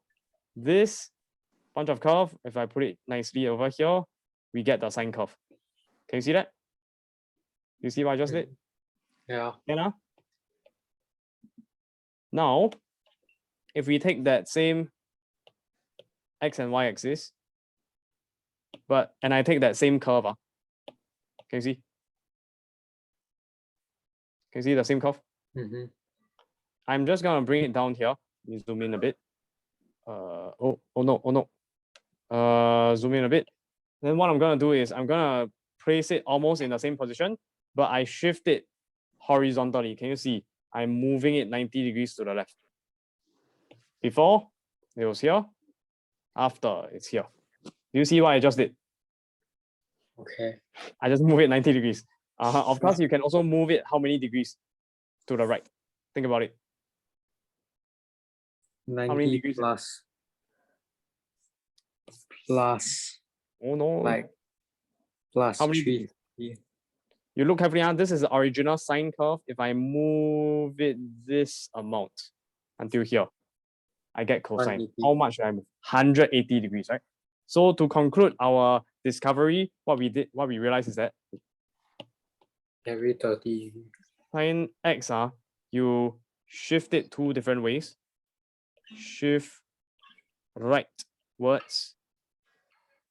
This bunch of curve, if I put it nicely over here, we get the sine curve. Can you see that? You see what I just did? Yeah. Now, if we take that same x and y axis, and I take that same curve, can you see? Can you see the same curve? I'm just gonna bring it down here. Let me zoom in a bit. Oh no. Zoom in a bit. Then what I'm gonna do is I'm gonna place it almost in the same position, but I shift it horizontally. Can you see? I'm moving it 90 degrees to the left. Before, it was here. After, it's here. Do you see what I just did? Okay. I just move it 90 degrees. Of course, you can also move it how many degrees to the right? Think about it. 90 how many degrees? Plus. Oh no. Like plus how many 3. degrees? You look carefully, this is the original sine curve. If I move it this amount until here, I get cosine. How much do I move? 180 degrees, right? So to conclude our discovery, what we realized is that every 30. Sine x, you shift it 2 different ways. Shift rightwards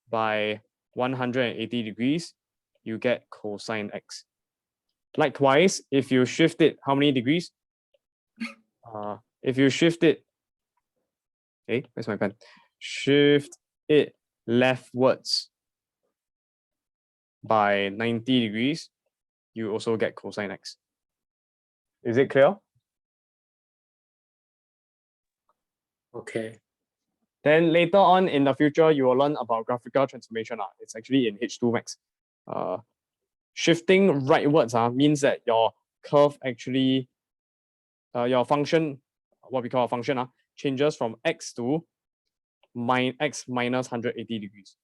by 180 degrees, you get cosine x. Likewise, if you shift it how many degrees? If you shift it, okay, where's my pen? Shift it leftwards by 90 degrees, you also get cosine x. Is it clear? Okay. Then later on in the future, you will learn about graphical transformation. It's actually in H2 Max. Shifting rightwards means that your curve actually, your function, what we call a function, changes from x to x minus 180 degrees.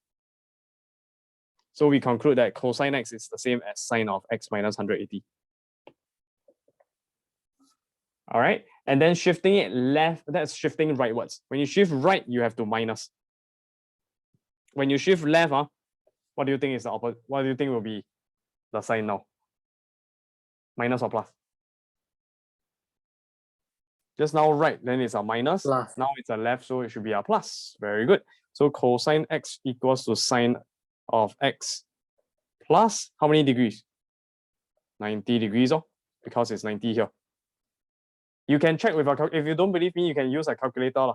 So we conclude that cosine x is the same as sine of x minus 180. All right, and then shifting it left, that's shifting rightwards. When you shift right, you have to minus. When you shift left, what do you think is the opposite? What do you think will be the sign now? Minus or plus? Just now right, then it's a minus. Plus. Now it's a left, so it should be a plus. Very good. So cosine x equals to sine of x plus how many degrees? 90 degrees, because it's 90 here. You can check with if you don't believe me, you can use a calculator.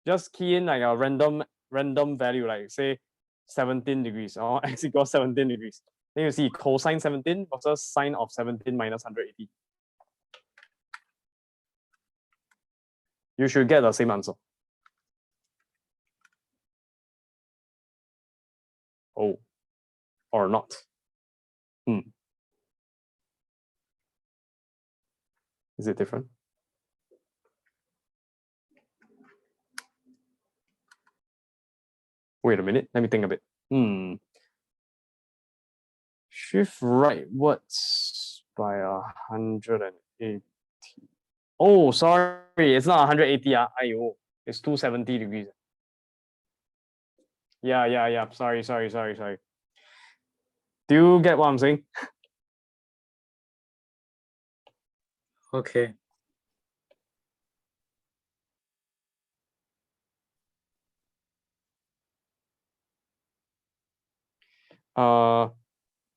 Just key in like a random value, like say 17 degrees or x equals 17 degrees. Then you see cosine 17 versus sine of 17 minus 180. You should get the same answer. Oh, or not. Is it different? Wait a minute, let me think a bit. Shift rightwards by 180. Oh, sorry, it's not 180. Ayo, it's 270 degrees. Yeah. Sorry. Do you get what I'm saying? Okay.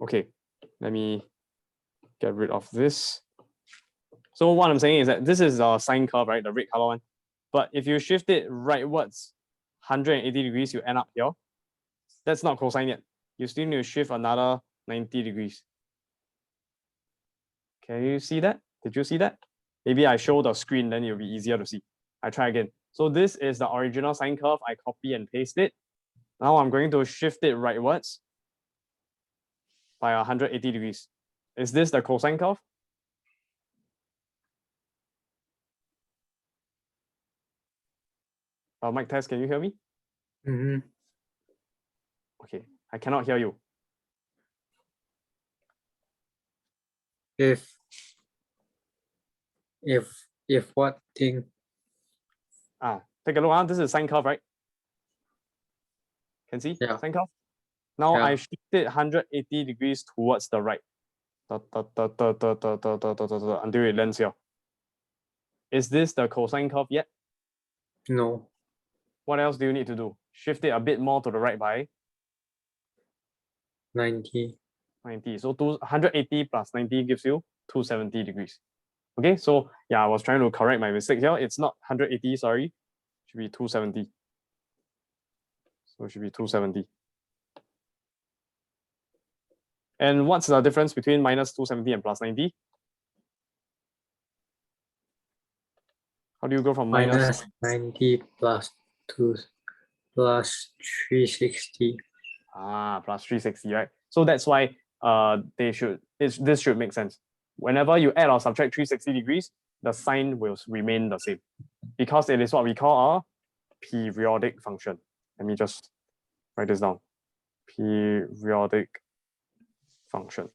Okay, let me get rid of this. So what I'm saying is that this is a sine curve, right? The red color one. But if you shift it rightwards 180 degrees, you end up here. That's not cosine yet. You still need to shift another 90 degrees. Can you see that? Did you see that? Maybe I show the screen, then it'll be easier to see. I try again. So this is the original sine curve. I copy and paste it. Now I'm going to shift it rightwards by 180 degrees. Is this the cosine curve? Mic test, can you hear me? Okay, I cannot hear you. If what thing? Take a look. This is sine curve, right? Can see? Yeah. Sine curve. Now Yeah. I shifted 180 degrees towards the right. Until it lands here. Is this the cosine curve yet? No. What else do you need to do? Shift it a bit more to the right by 90. 90. So 180 plus 90 gives you 270 degrees. Okay, so yeah, I was trying to correct my mistake here. It's not 180, sorry. It should be 270. So it should be 270. And what's the difference between minus 270 and plus 90? How do you go from Minus 90 plus 2 plus 360. Plus 360, right? So that's why this should make sense. Whenever you add or subtract 360 degrees, the sign will remain the same because it is what we call a periodic function. Let me just write this down. Periodic function.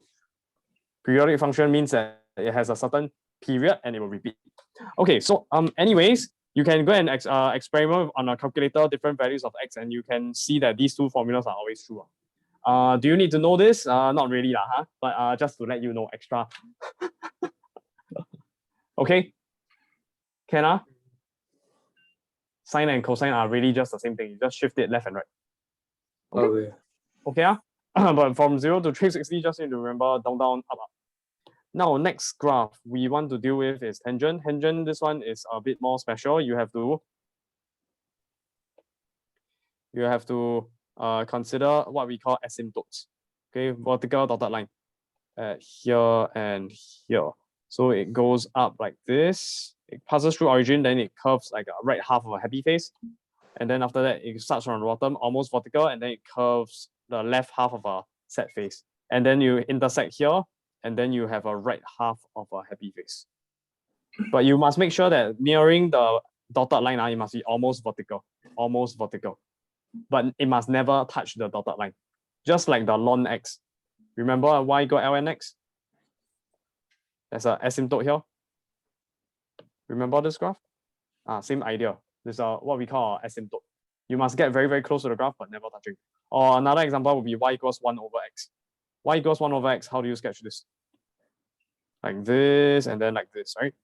Periodic function means that it has a certain period and it will repeat. Okay, so anyways, you can go and experiment on a calculator different values of x, and you can see that these two formulas are always true. Do you need to know this? Not really, but just to let you know extra. Okay, can sine and cosine are really just the same thing. You just shift it left and right. Okay. Okay. But from 0 to 360, just need to remember down, down, up, up. Now, next graph we want to deal with is tangent. Tangent, this one is a bit more special. You have to consider what we call asymptotes. Okay, vertical dotted line at here and here. So it goes up like this. It passes through origin, then it curves like a right half of a happy face. And then after that, it starts from the bottom, almost vertical, and then it curves the left half of a sad face. And then you intersect here, and then you have a right half of a happy face. But you must make sure that nearing the dotted line, it must be almost vertical, but it must never touch the dotted line. Just like the ln x. Remember y got ln x? There's an asymptote here. Remember this graph? Same idea. This is what we call asymptote. You must get very, very close to the graph, but never touching. Or another example would be y equals 1 over x. Y equals 1 over x, how do you sketch this? Like this, and then like this, right?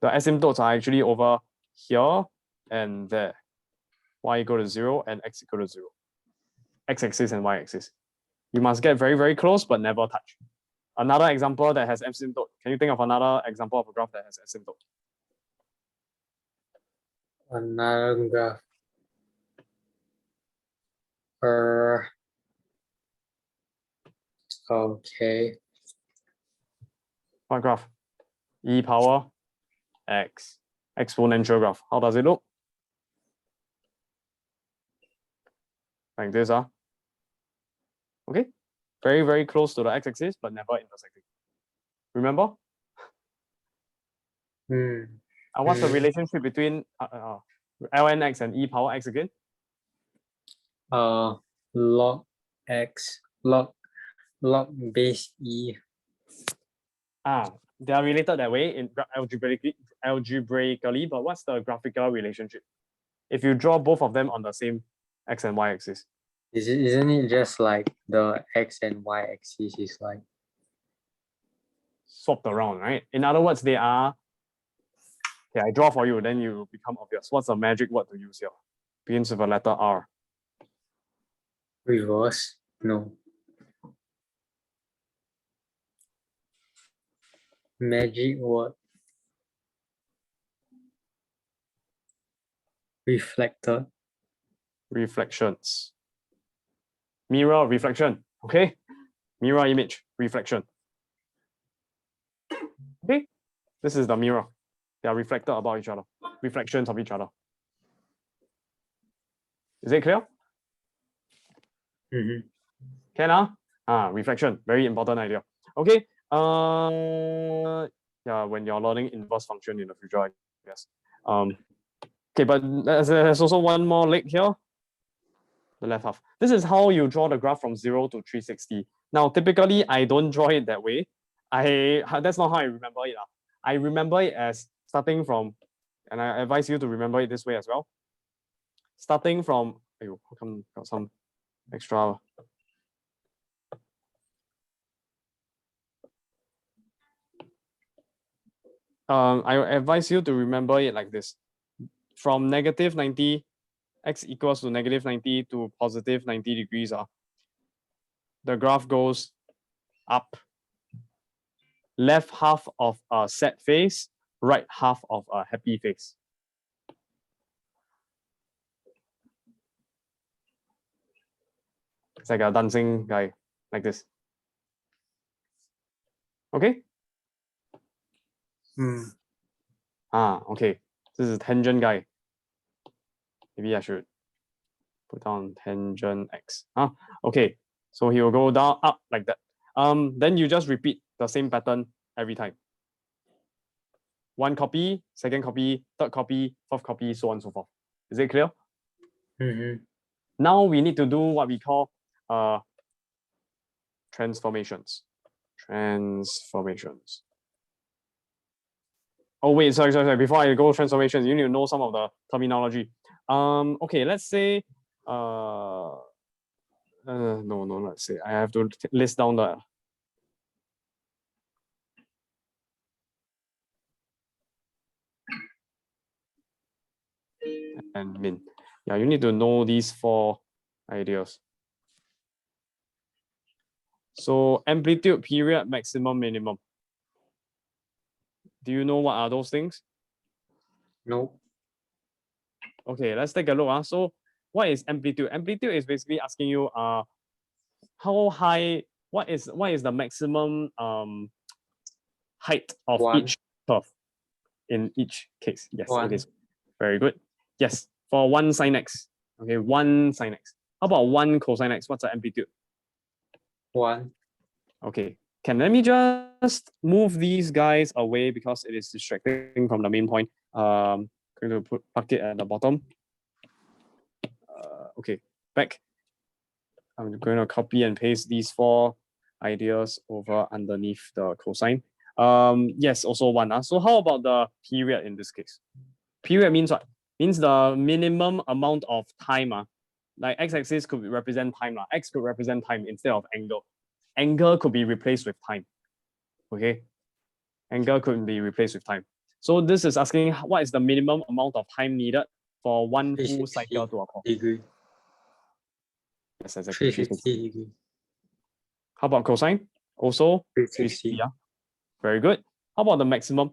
The asymptotes are actually over here and there. Y equal to 0 and x equal to 0. X-axis and y-axis. You must get very, very close, but never touch. Another example that has asymptote. Can you think of another example of a graph that has asymptote? Another graph. Okay. What graph? E power x. Exponential graph. How does it look? Like this, okay? Very, very close to the x-axis, but never intersecting. Remember? What's the relationship between ln x and e power x again? Log x, log base e. They are related that way in algebraically, but what's the graphical relationship? If you draw both of them on the same x and y axis. Isn't it just like the x and y axis is like swapped around, right? In other words, they are, okay, I draw for you, then you become obvious. What's the magic word to use here? Begins with a letter R. reverse? No. Magic word. Reflector. Reflections. Mirror, reflection, okay? Mirror image, reflection. Okay, this is the mirror. They are reflected about each other, reflections of each other. Is it clear? Can reflection, very important idea. Okay, yeah, when you're learning inverse function in the future, I guess. Okay, but there's also one more leg here. The left half. This is how you draw the graph from 0 to 360. Now, typically, I don't draw it that way. That's not how I remember it. I remember it as starting from, and I advise you to remember it this way as well. Starting from, how come got some extra? I advise you to remember it like this. From negative 90, x equals to negative 90 to positive 90 degrees. The graph goes up. Left half of a sad face, right half of a happy face. It's like a dancing guy, like this. Okay? Okay. This is tangent guy. Maybe I should put down tangent x. Okay. So he will go down, up like that. Then you just repeat the same pattern every time. One copy, second copy, third copy, fourth copy, so on and so forth. Is it clear? Now we need to do what we call transformations. Transformations. Oh wait, sorry. Before I go transformations, you need to know some of the terminology. Okay, let's say no, let's say I have to list down the and min. Yeah, you need to know these 4 ideas. So amplitude, period, maximum, minimum. Do you know what are those things? No. Okay, let's take a look. So what is amplitude? Amplitude is basically asking you how high, what is the maximum height of each curve in each case? Yes, it is. Very good. Yes, for 1 sin x. Okay, 1 sin x. How about 1 cosine x? What's the amplitude? 1. Okay, let me just move these guys away because it is distracting from the main point. going to park it at the bottom. Okay, back. I'm going to copy and paste these four ideas over underneath the cosine. Yes, also 1. So how about the period in this case? Period means what? Means the minimum amount of time. Like x-axis could represent time. X could represent time instead of angle. Angle could be replaced with time. Okay? Angle could be replaced with time. So this is asking what is the minimum amount of time needed for one full cycle to occur. Degree. Yes, exactly. 360 degree. How about cosine? Also 360. 360. Very good. How about the maximum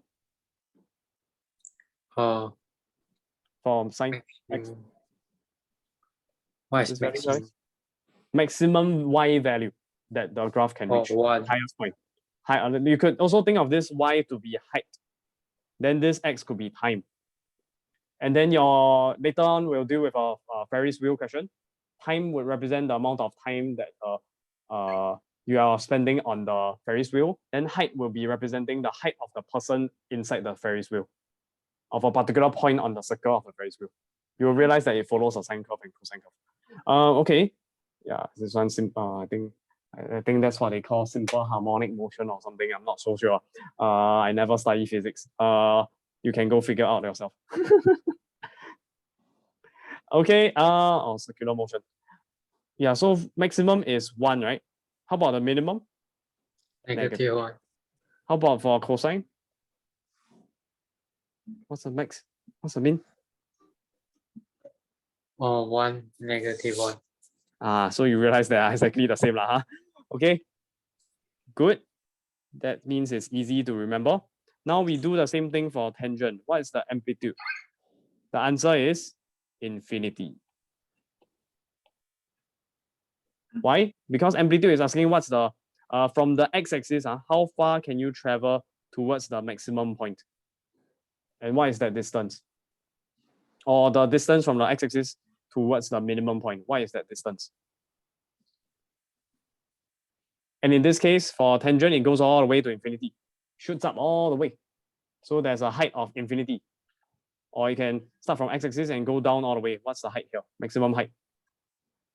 for sine? What is maximum? Maximum y value that the graph can reach. 1. Highest point. You could also think of this y to be height. Then this x could be time. And then later on we'll deal with a Ferris wheel question. Time would represent the amount of time that you are spending on the Ferris wheel. Then height will be representing the height of the person inside the Ferris wheel of a particular point on the circle of the Ferris wheel. You will realize that it follows a sine curve and cosine curve. Okay, yeah, this one simple. I think that's what they call simple harmonic motion or something. I'm not so sure. I never study physics. You can go figure out yourself. Okay, circular motion. Yeah, so maximum is 1, right? How about the minimum? -1. How about for cosine? What's the max? What's the mean? 1, -1. So you realize they are exactly the same, huh? Okay, good. That means it's easy to remember. Now we do the same thing for tangent. What is the amplitude? The answer is infinity. Why? Because amplitude is asking what's the from the x-axis, how far can you travel towards the maximum point? And what is that distance? Or the distance from the x-axis towards the minimum point. What is that distance? And in this case, for tangent, it goes all the way to infinity. Shoots up all the way. So there's a height of infinity. Or you can start from x-axis and go down all the way. What's the height here? Maximum height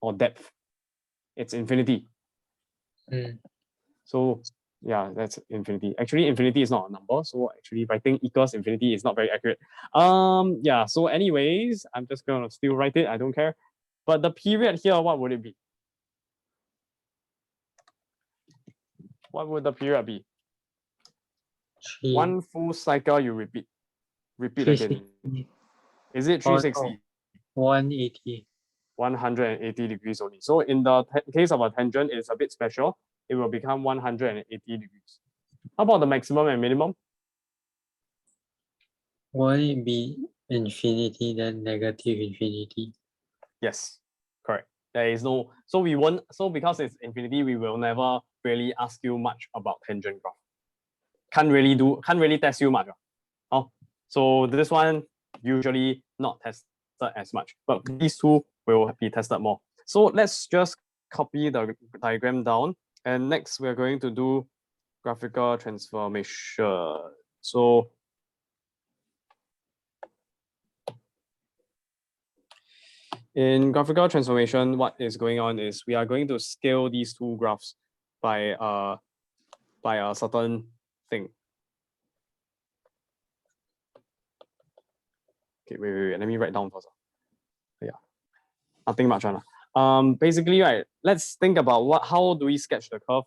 or depth? It's infinity. So yeah, that's infinity. Actually, infinity is not a number. So actually writing equals infinity is not very accurate. Yeah, so anyways, I'm just gonna still write it. I don't care. But the period here, what would it be? What would the period be? 1 full cycle you repeat. Repeat again. Is it 360? 180. 180 degrees only. So in the case of a tangent, it's a bit special. It will become 180 degrees. How about the maximum and minimum? Won't it be infinity then negative infinity? Yes, correct. There is no, so we won't, so because it's infinity, we will never really ask you much about tangent graph. Can't really test you much. So this one usually not tested as much, but these two will be tested more. So let's just copy the diagram down. And next we're going to do graphical transformation. So in graphical transformation, what is going on is we are going to scale these two graphs by a certain thing. Okay, wait. Let me write down first. Yeah, nothing much on. Basically, right. Let's think about how do we sketch the curve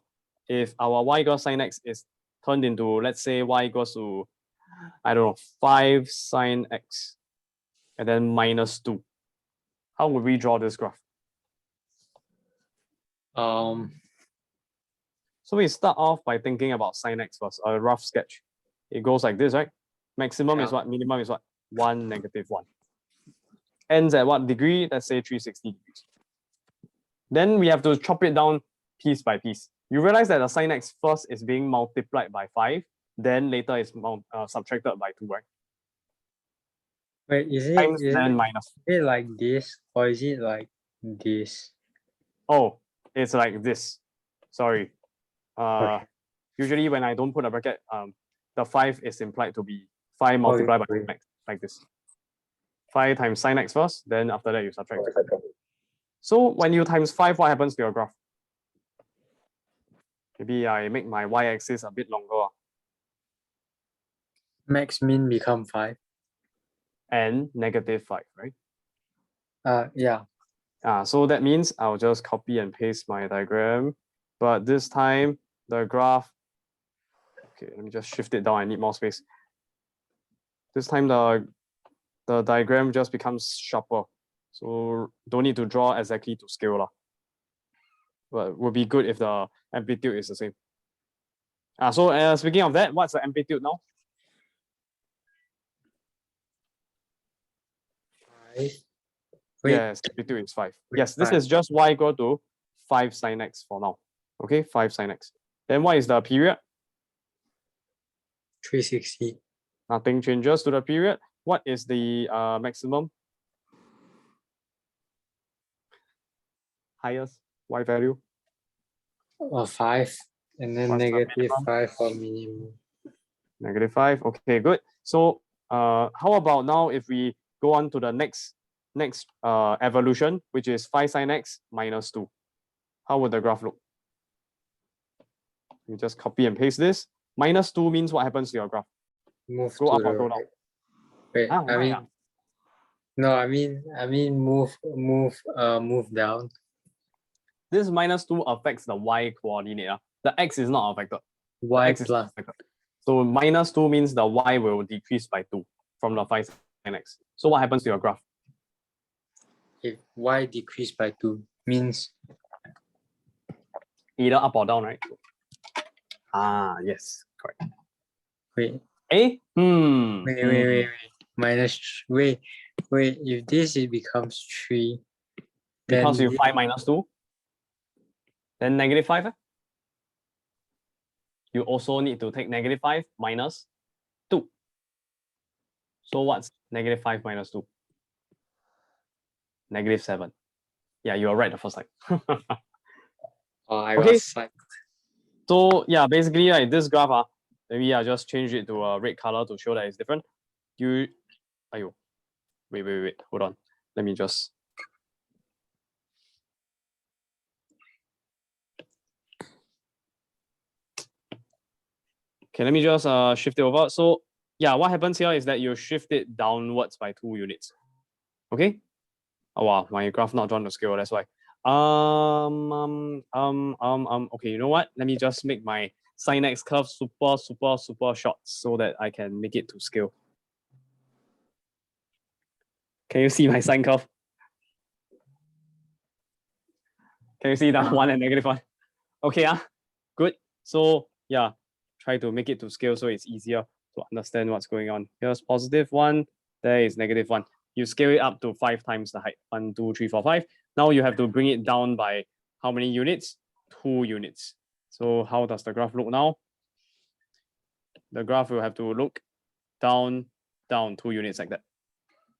if our y equals sine x is turned into, let's say, y equals to, I don't know, 5 sine x, and then minus 2. How would we draw this graph? So we start off by thinking about sine x first, a rough sketch. It goes like this, right? Maximum is what? Minimum is what? 1, -1. Ends at what degree? Let's say 360 degrees. Then we have to chop it down piece by piece. You realize that the sine x first is being multiplied by 5, then later is subtracted by 2, right? Wait, is it like this or is it like this? Oh, it's like this. Sorry. Okay. Usually when I don't put a bracket, the 5 is implied to be 5 multiplied by max, like this. 5 times sine x first, then after that you subtract. So when you times 5, what happens to your graph? Maybe I make my y-axis a bit longer. Max min become 5. And -5, right? Yeah. So that means I'll just copy and paste my diagram, but this time the graph, okay, let me just shift it down. I need more space. This time the diagram just becomes sharper, so don't need to draw exactly to scale lah. But it would be good if the amplitude is the same. So speaking of that, what's the amplitude now? 5. Yes, amplitude is 5. Wait, Yes, this 5. is just y equal to 5 sine x for now. Okay, 5 sine x. Then what is the period? 360. Nothing changes to the period. What is the maximum? Highest y value? 5. And then What's the negative minimum? 5 for minimum. -5. Okay, good. So how about now if we go on to the next evolution, which is 5 sine x minus 2. How would the graph look? You just copy and paste this. -2 means what happens to your graph? Move Go to up the or go down? right. Wait, Ah, I why, mean, no, I mean move down. This -2 affects the y coordinate. The x is not affected. The Y x is plus. affected. So -2 means the y will decrease by 2 from the 5 sine x. So what happens to your graph? If y decrease by 2 means Either up or down, right? Yes, correct. wait, A? wait. Wait. If this it becomes 3, Because then you 5 minus 2, then -5. You also need to take -5 minus 2. So what's -5 minus 2? -7. Yeah, you are right the first time. I Okay. got psyched. So yeah, basically like this graph, maybe I just change it to a red color to show that it's different. Wait, hold on. Let me just. Okay, let me just shift it over. So yeah, what happens here is that you shift it downwards by 2 units. Okay. Oh wow, my graph not drawn to scale. That's why. Okay, you know what? Let me just make my sine x curve super short so that I can make it to scale. Can you see my sine curve? Can you see that 1 and -1? Okay, good. So yeah, try to make it to scale so it's easier to understand what's going on. Here's +1, there is -1. You scale it up to 5 times the height. 1, 2, 3, 4, 5. Now you have to bring it down by how many units? 2 units. So how does the graph look now? The graph will have to look down 2 units like that.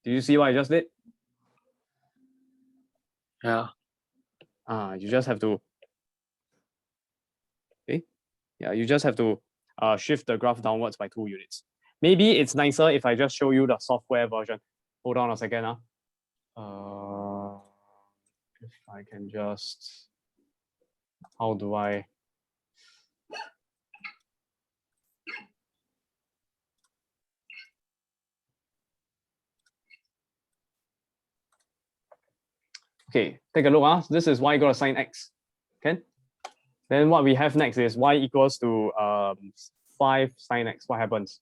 Do you see what I just did? Yeah. You just have to. Okay. Yeah, you just have to shift the graph downwards by 2 units. Maybe it's nicer if I just show you the software version. Hold on a second. If I can just, how do I? Okay, take a look. This is y equal to sine x. Okay. Then what we have next is y equals to 5 sine x. What happens?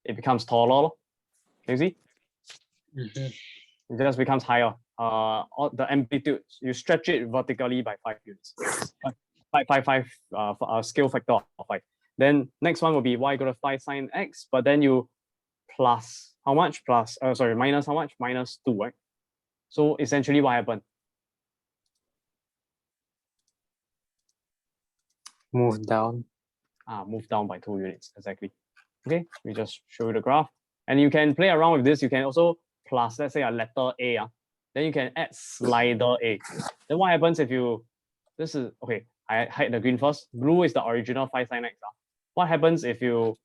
It becomes taller. Can you see? It just becomes higher. The amplitude, you stretch it vertically by 5 units. 5 scale factor of 5. Then next one will be y equal to 5 sine x, but then you plus how much? Minus how much? -2, right? So essentially what happened? Move down. Move down by 2 units, exactly. Okay, we just show you the graph. And you can play around with this. You can also plus, let's say, a letter A. Then you can add slider A. Then what happens if you, this is, okay, I hide the green first. Blue is the original 5 sine x. What happens if you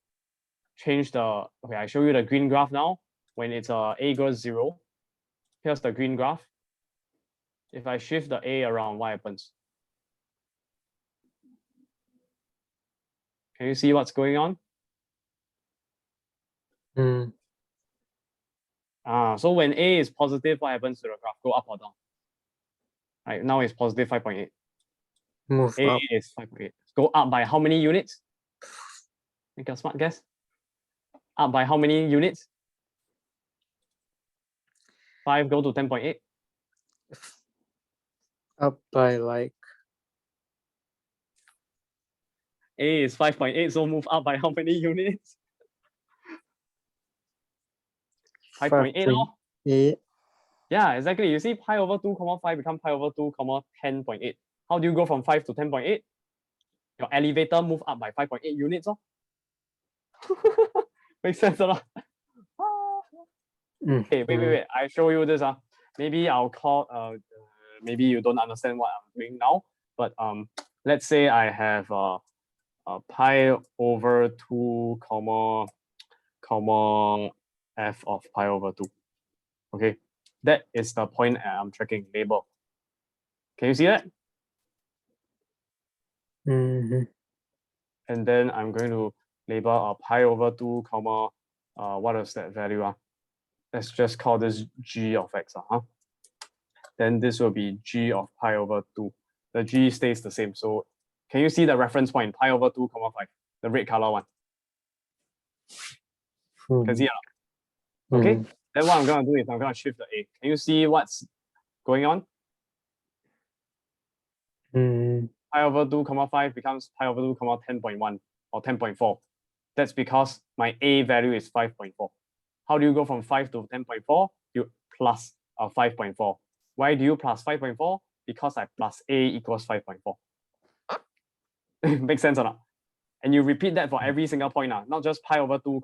change the, okay, I show you the green graph now. When it's A equals 0, Here's the green graph. If I shift the A around, what happens? Can you see what's going on? So when A is positive, what happens to the graph? Go up or down? Right, now it's positive 5.8. Move A up. is 5.8. Go up by how many units? Make a smart guess. Up by how many units? 5 go to 10.8. Up by like A is 5.8, so move up by how many units? 5.8. 5.8. Yeah, exactly. You see pi over 2, 5 become pi over 2, 10.8. How do you go from 5 to 10.8? Your elevator move up by 5.8 units. Makes sense or not? Okay, wait. I show you this. Maybe I'll call maybe you don't understand what I'm doing now, but let's say I have pi over 2, comma f of pi over 2. Okay, that is the point I'm tracking, label. Can you see that? And then I'm going to label pi over 2, what is that value? Let's just call this g of x. Then this will be g of pi over 2. The g stays the same. So can you see the reference point, pi over 2, 5, the red color one? Can see it? Okay, then what I'm going to do is I'm going to shift the A. Can you see what's going on? Pi over 2, 5 becomes pi over 2, 10.1 or 10.4. That's because my A value is 5.4. How do you go from 5 to 10.4? You plus 5.4. Why do you plus 5.4? Because I plus A equals 5.4. Makes sense or not? And you repeat that for every single point, not just pi over 2,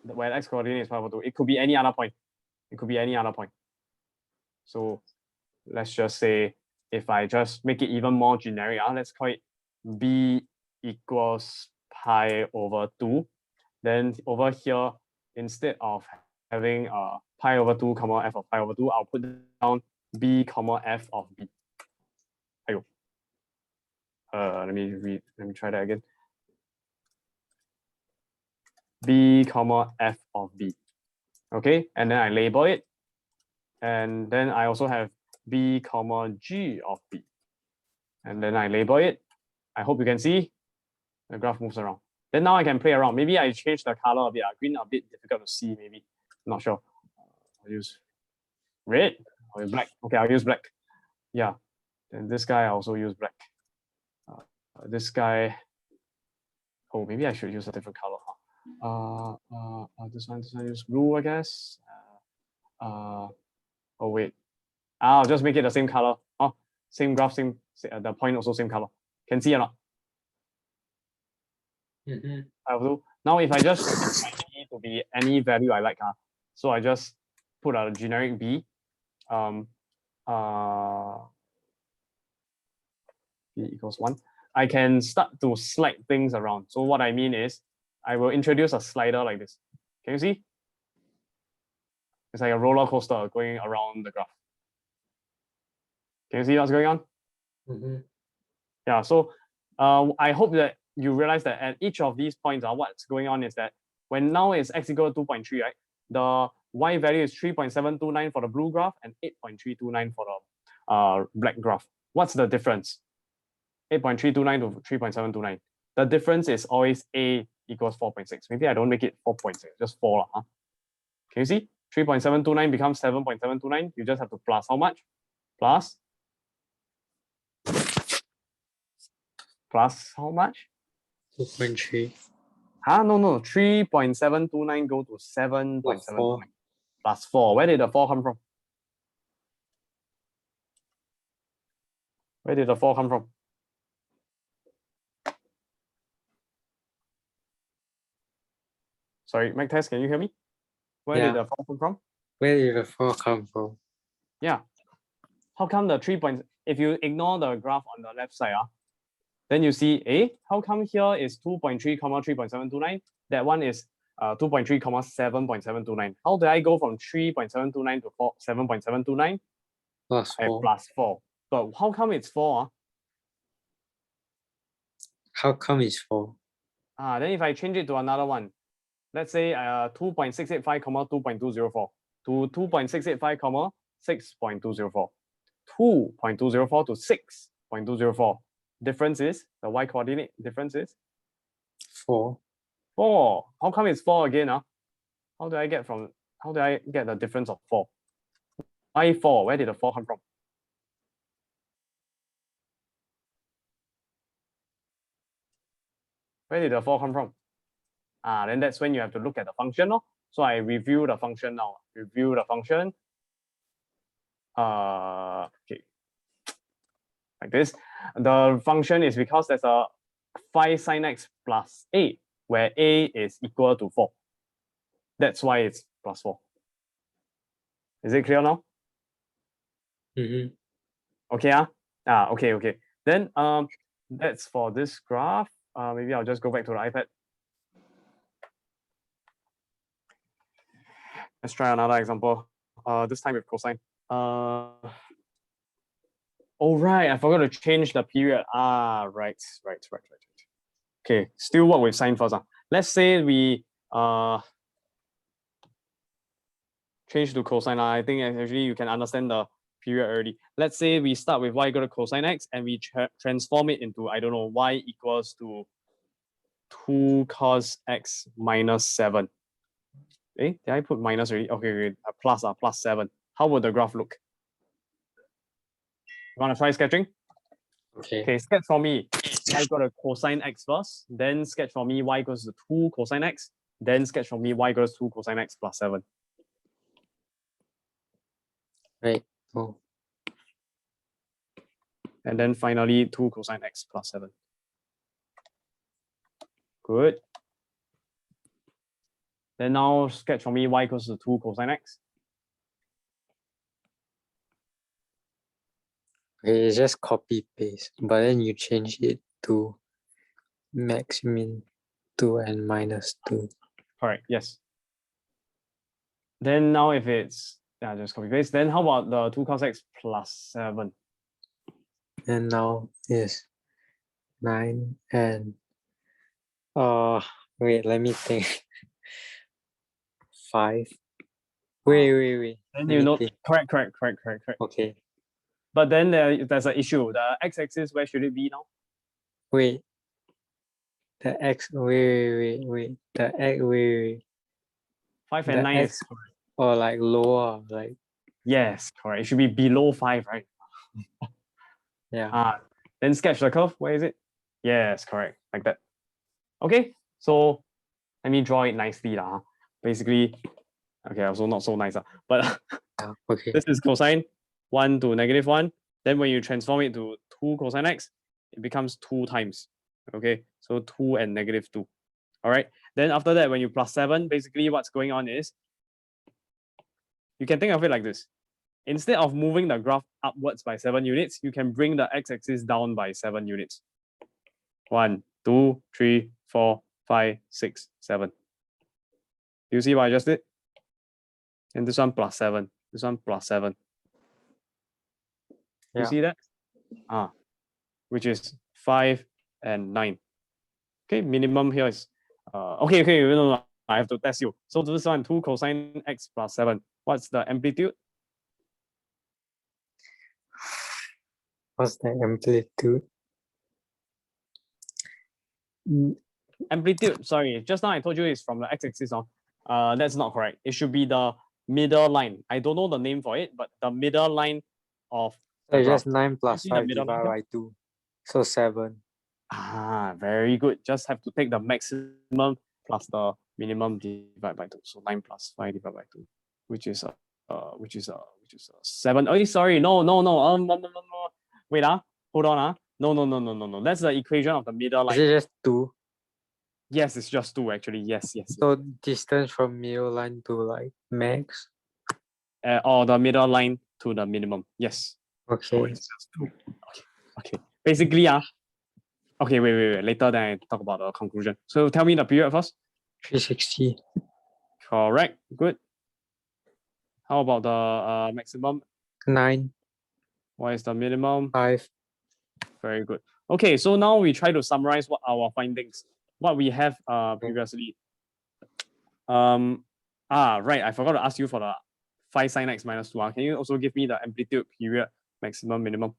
where x coordinate is pi over 2. It could be any other point. It could be any other point. So let's just say, if I just make it even more generic, let's call it B equals pi over 2. Then over here, instead of having pi over 2, f of pi over 2, I'll put down B, f of B. Let me try that again. B, f of B. Okay, and then I label it. And then I also have B, G of B. And then I label it. I hope you can see the graph moves around. Then now I can play around. Maybe I change the color a bit. Green a bit difficult to see, maybe. I'm not sure. I'll use red or black. Okay, I'll use black. Yeah. Then this guy I also use black. This guy, oh, maybe I should use a different color. This one use blue, I guess. Oh wait, I'll just make it the same color. Same graph, the point also same color. Can see or not? Now if I just set my B to be any value I like, so I just put a generic B. B equals 1. I can start to slide things around. So what I mean is, I will introduce a slider like this. Can you see? It's like a roller coaster going around the graph. Can you see what's going on? Yeah, so I hope that you realize that at each of these points, what's going on is that when now is x equal to 2.3, right? The y value is 3.729 for the blue graph and 8.329 for the black graph. What's the difference? 8.329 to 3.729. The difference is always A equals 4.6. Maybe I don't make it 4.6, just 4. Can you see? 3.729 becomes 7.729. You just have to plus how much? Plus how much? 2.3. No. 3.729 go to 7.729 plus 4. Where did the 4 come from? Where did the 4 come from? Sorry, Mike Test, can you hear me? Where did the 4 come from? Where did the 4 come from? Yeah. How come the 3 points, if you ignore the graph on the left side, then you see, how come here is 2.3, 3.729? That one is 2.3 comma 7.729. How do I go from 3.729 to 7.729? Plus I have 4. plus 4. But how come it's 4? How come it's 4? Then if I change it to another one, let's say 2.685 comma 2.204 to 2.685 comma 6.204. 2.204 to 6.204. Difference is, the y coordinate difference is 4. 4. How come it's 4 again? How do I get the difference of 4? Why 4? Where did the 4 come from? Where did the 4 come from? Then that's when you have to look at the function. So I review the function now. Review the function. Okay. Like this. The function is because there's a 5 sine x plus a, where a is equal to 4. That's why it's plus 4. Is it clear now? Mm-hmm. Okay. Okay. Then that's for this graph. Maybe I'll just go back to the iPad. Let's try another example. This time with cosine. Oh right, I forgot to change the period. Right. Okay, still work with sine first. Let's say we change to cosine. I think actually you can understand the period already. Let's say we start with y equal to cosine x and we transform it into, I don't know, y equals to 2 cos x minus 7. Did I put minus already? Okay, plus 7. How would the graph look? You want to try sketching? Okay, sketch for me. Y equal to cosine x first, then sketch for me y equals to 2 cosine x, then sketch for me y equals 2 cosine x plus 7. Right. Oh. And then finally 2 cosine x plus 7. Good. Then now sketch for me y equals to 2 cosine x. Okay, it's just copy paste, but then you change it to max, min 2 and minus 2. Correct, yes. Then now if it's, just copy paste, then how about the 2 cos x plus 7? And now is 9 and wait, let me think. 5. Wait. Then you know, correct. Okay. But then there's an issue. The x-axis, where should it be now? Wait. The x, wait. The x, wait. 5 and 9 is correct. Or like lower, like. Yes, correct. It should be below 5, right? Yeah. Then sketch the curve. Where is it? Yes, correct. Like that. Okay, so let me draw it nicely. Basically, okay, also not so nice. But okay. This is cosine 1 to -1. Then when you transform it to 2 cosine x, it becomes 2 times. Okay, so 2 and -2. All right. Then after that, when you plus 7, basically what's going on is, you can think of it like this. Instead of moving the graph upwards by 7 units, you can bring the x-axis down by 7 units. 1, 2, 3, 4, 5, 6, 7. Do you see what I just did? And this one plus 7. This one plus 7. You see that? Which is 5 and 9. Okay, minimum here is okay. No, I have to test you. So this one 2 cosine x plus 7. What's the amplitude? What's the amplitude? Amplitude, sorry, just now I told you it's from the x-axis. That's not correct. It should be the middle line. I don't know the name for it, but the middle line of the just 9 plus 5 divided by 2. So 7. Very good. Just have to take the maximum plus the minimum divided by 2. So 9 plus 5 divided by 2, which is 7. Oh, sorry. No. Wait, hold on. No. That's the equation of the middle line. Is it just 2? Yes, it's just 2 actually. Yes. So distance from middle line to like max? Or the middle line to the minimum. Yes. Okay. So it's just 2. Okay. Basically, okay, wait. Later then I talk about the conclusion. So tell me the period first. 360. Correct. Good. How about the maximum? 9. What is the minimum? 5. Very good. Okay, so now we try to summarize what our findings, what we have previously. Right, I forgot to ask you for the 5 sin x minus 2. Can you also give me the amplitude, period, maximum, minimum?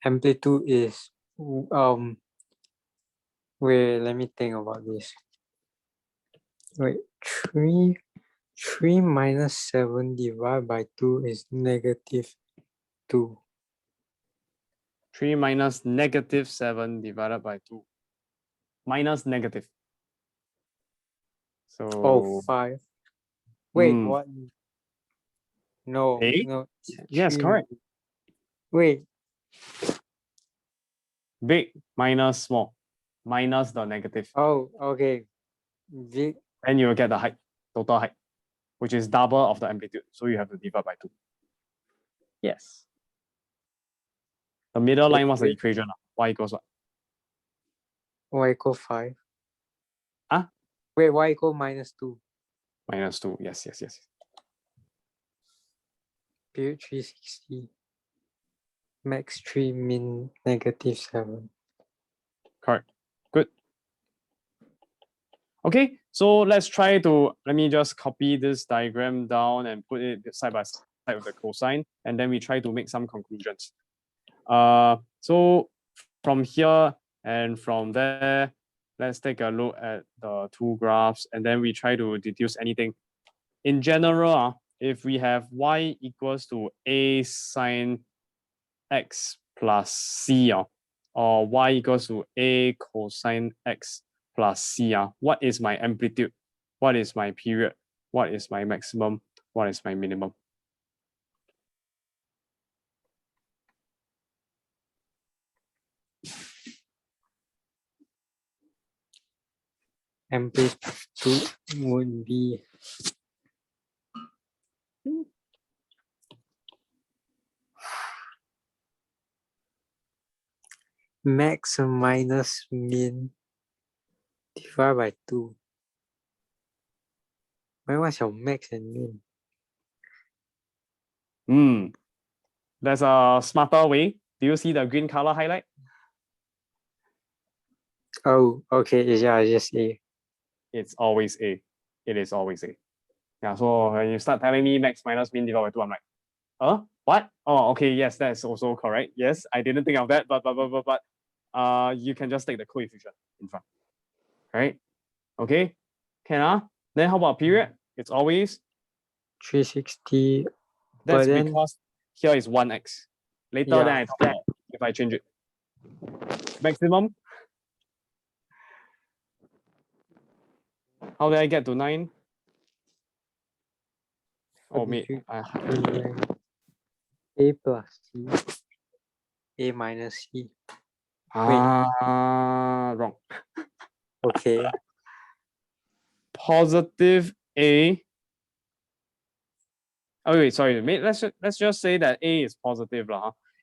Amplitude is wait, let me think about this. Wait, 3 minus 7 divided by 2 is negative 2. 3 minus negative 7 divided by 2. Minus negative. So Oh, 5. Wait, Hmm. what? No, A? no. Yes, 3 correct. Wait, Big minus small. Minus the negative. oh, okay. Big. And you will get the height, total height, which is double of the amplitude. So you have to divide by 2. Yes. The middle line was the Wait, equation. Y equals what? y equal 5. Huh? Wait, y equal minus 2. Minus 2. Yes, yes, yes. Period 360. Max 3, min negative 7. Correct. Good. Okay, so let me just copy this diagram down and put it side by side with the cosine, and then we try to make some conclusions. So from here and from there, let's take a look at the two graphs, and then we try to deduce anything. In general, if we have y equals to a sine x plus c, or y equals to a cosine x plus c, what is my amplitude? What is my period? What is my maximum? What is my minimum? Amplitude would be max minus min divided by 2. What's your max and min? There's a smarter way. Do you see the green color highlight? Oh, okay. Yeah, just A. It's always A. It is always A. Yeah, so when you start telling me max minus min divided by 2, I'm like, what? Oh, okay, yes, that's also correct. Yes, I didn't think of that, but you can just take the coefficient in front. Right? Okay? Can Then how about period? It's always 360. that's but then, because here is 1x. Later yeah, then I talk about if I change it. Maximum. How did I get to 9? Oh, mate. A plus C. A minus C. Wrong. Okay. Positive A. Oh wait, sorry. Mate, let's just say that A is positive.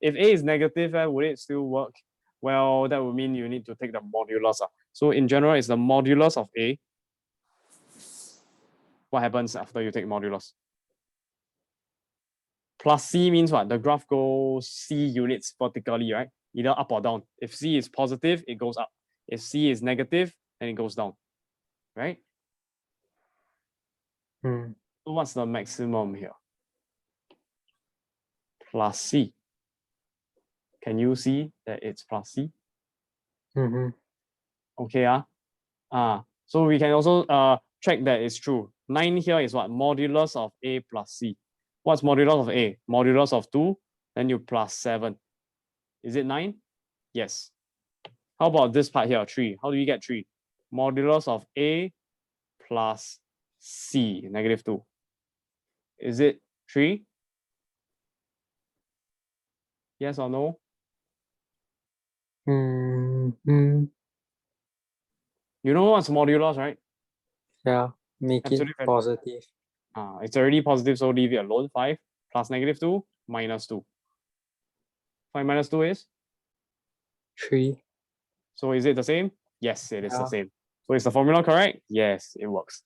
If A is negative, would it still work? Well, that would mean you need to take the modulus. So in general, it's the modulus of A. What happens after you take modulus? Plus C means what? The graph goes C units vertically, right? Either up or down. If C is positive, it goes up. If C is negative, then it goes down, right? So what's the maximum here? Plus C. Can you see that it's plus C? Okay. So we can also check that it's true. 9 here is what? Modulus of A plus C. What's modulus of A? Modulus of 2, then you plus 7. Is it 9? Yes. How about this part here, 3? How do you get 3? Modulus of A plus C, negative 2. Is it 3? Yes or no? Mm-hmm. You know what's modulus, right? Yeah, make it Absolute value. positive. It's already positive, so leave it alone. 5 plus -2 minus 2. 5 minus 2 is? 3. So is it the same? Yes, it is the Yeah. same. So is the formula correct? Yes, it works.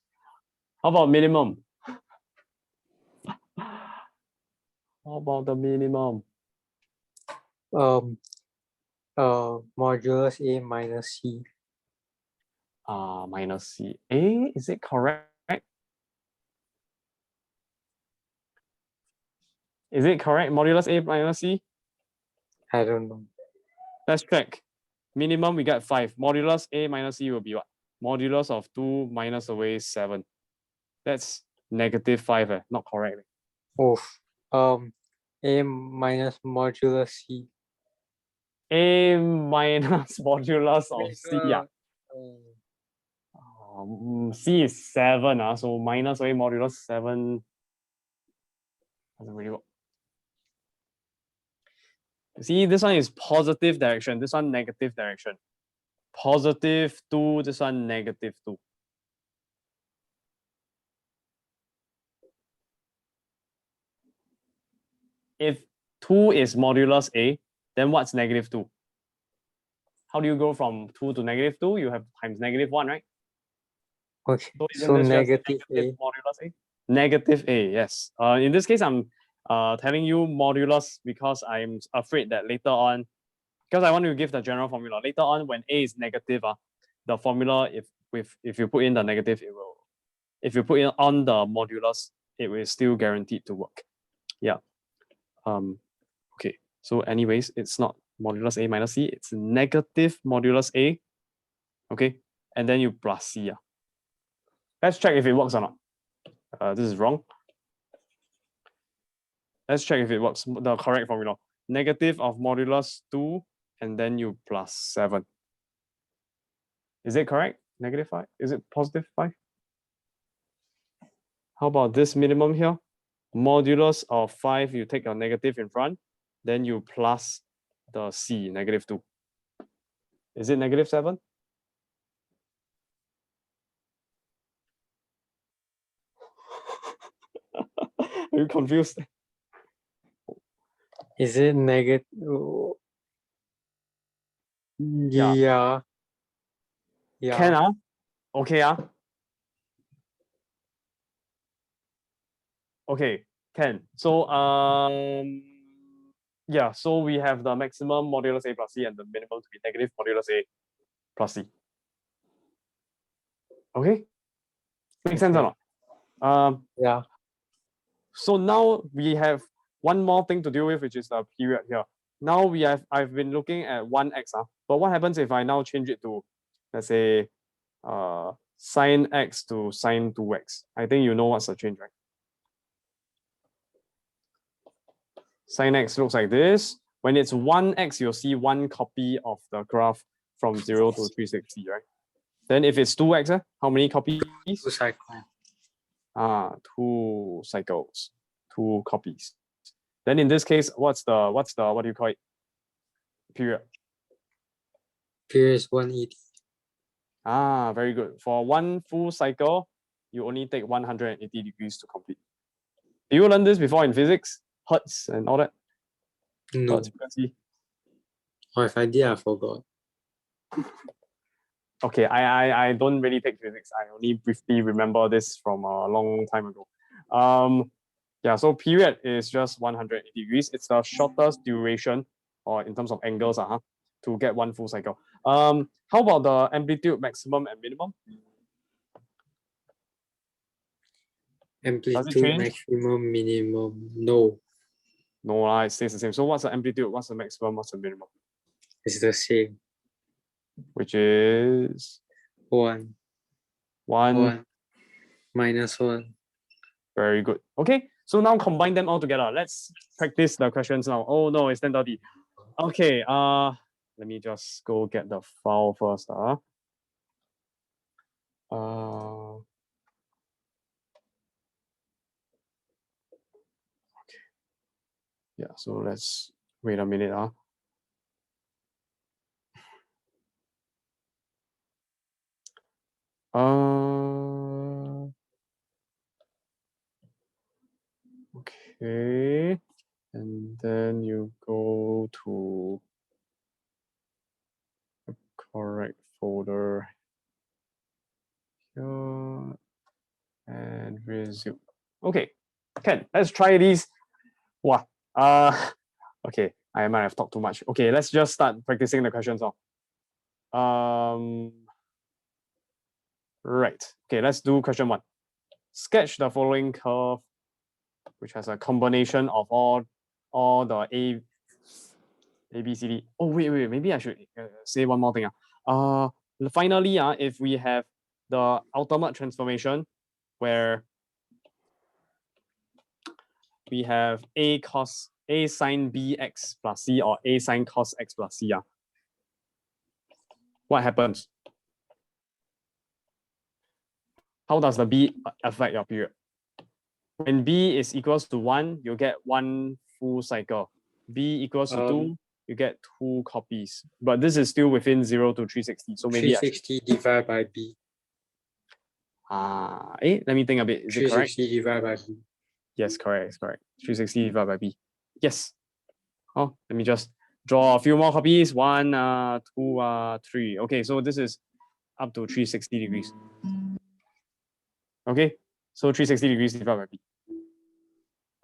How about minimum? How about the minimum? Modulus A minus C. Minus C. A, is it correct? Is it correct? Modulus A minus C? I don't know. Let's check. Minimum, we got 5. Modulus A minus C will be what? Modulus of 2 minus away 7. That's -5, not correct. Oh, A minus modulus C. A minus modulus of C, yeah. C is 7, so minus away modulus 7 doesn't really work. See, this one is positive direction, this one negative direction. Positive 2, this one -2. If 2 is modulus A, then what's -2? How do you go from 2 to -2? You have times -1, right? Okay, So isn't so this just negative negative A. modulus A? Negative A, yes. In this case, I'm telling you modulus because I'm afraid that later on, because I want to give the general formula. Later on, when A is negative, the formula, if you put in the negative, it will. If you put in on the modulus, it will still guaranteed to work. Yeah. Okay. So anyways, it's not modulus A minus C, it's negative modulus A. Okay. And then you plus C. Let's check if it works or not. This is wrong. Let's check if it works. The correct formula. Negative of modulus 2, and then you plus 7. Is it correct? -5? Is it +5? How about this minimum here? Modulus of 5, you take a negative in front, then you plus the C, -2. Is it -7? Are you confused? Is it negative? Yeah. Can okay okay, can. So yeah, so we have the maximum modulus A plus C and the minimum to be negative modulus A plus C. Okay, makes sense or not? Yeah. So now we have one more thing to deal with, which is the period here. Now I've been looking at 1x, but what happens if I now change it to, let's say, sine x to sine 2x? I think you know what's the change, right? Sine x looks like this. When it's 1x, you'll see one copy of the graph from 0 to 360, right? Then if it's 2x, how many copies? 2 cycles. 2 cycles, 2 copies. Then in this case, what's the what do you call it? Period. Period is 180. Very good. For one full cycle, you only take 180 degrees to complete. Do you learn this before in physics? Hertz and all that? No. Hertz frequency? Or if I did, I forgot. Okay, I don't really take physics. I only briefly remember this from a long time ago. Yeah, so period is just 180 degrees. It's the shortest duration, or in terms of angles, to get one full cycle. How about the amplitude maximum and minimum? Amplitude change? maximum, minimum. No, No, it stays the same. So what's the amplitude? What's the maximum? What's the minimum? it's the same. Which is 1, 1. minus 1. Very good. Okay, so now combine them all together. Let's practice the questions now. Oh no, it's 10:30. Okay, let me just go get the file first. Okay. Yeah, so let's Wait a minute. Okay. And then you go to the correct folder here and resume. Okay, Ken, let's try these. Wow. Okay, I might have talked too much. Okay, let's just start practicing the questions now. Right. Okay, let's do question 1. Sketch the following curve, which has a combination of all the A, B, C, D. Oh, wait, maybe I should say one more thing. Finally, if we have the ultimate transformation where we have A sine BX plus C or A sine cos X plus C, what happens? How does the B affect your period? When B is equals to 1, you get 1 full cycle. B equals to 2, you get 2 copies. But this is still within 0 to 360. So maybe 360 divided by B. Let me think a bit. Is it correct? 360 divided by B. Yes, correct. It's correct. 360 divided by B. Yes. Oh, let me just draw a few more copies. 1, 2, 3. Okay, so this is up to 360 degrees. Okay, so 360 degrees divided by B.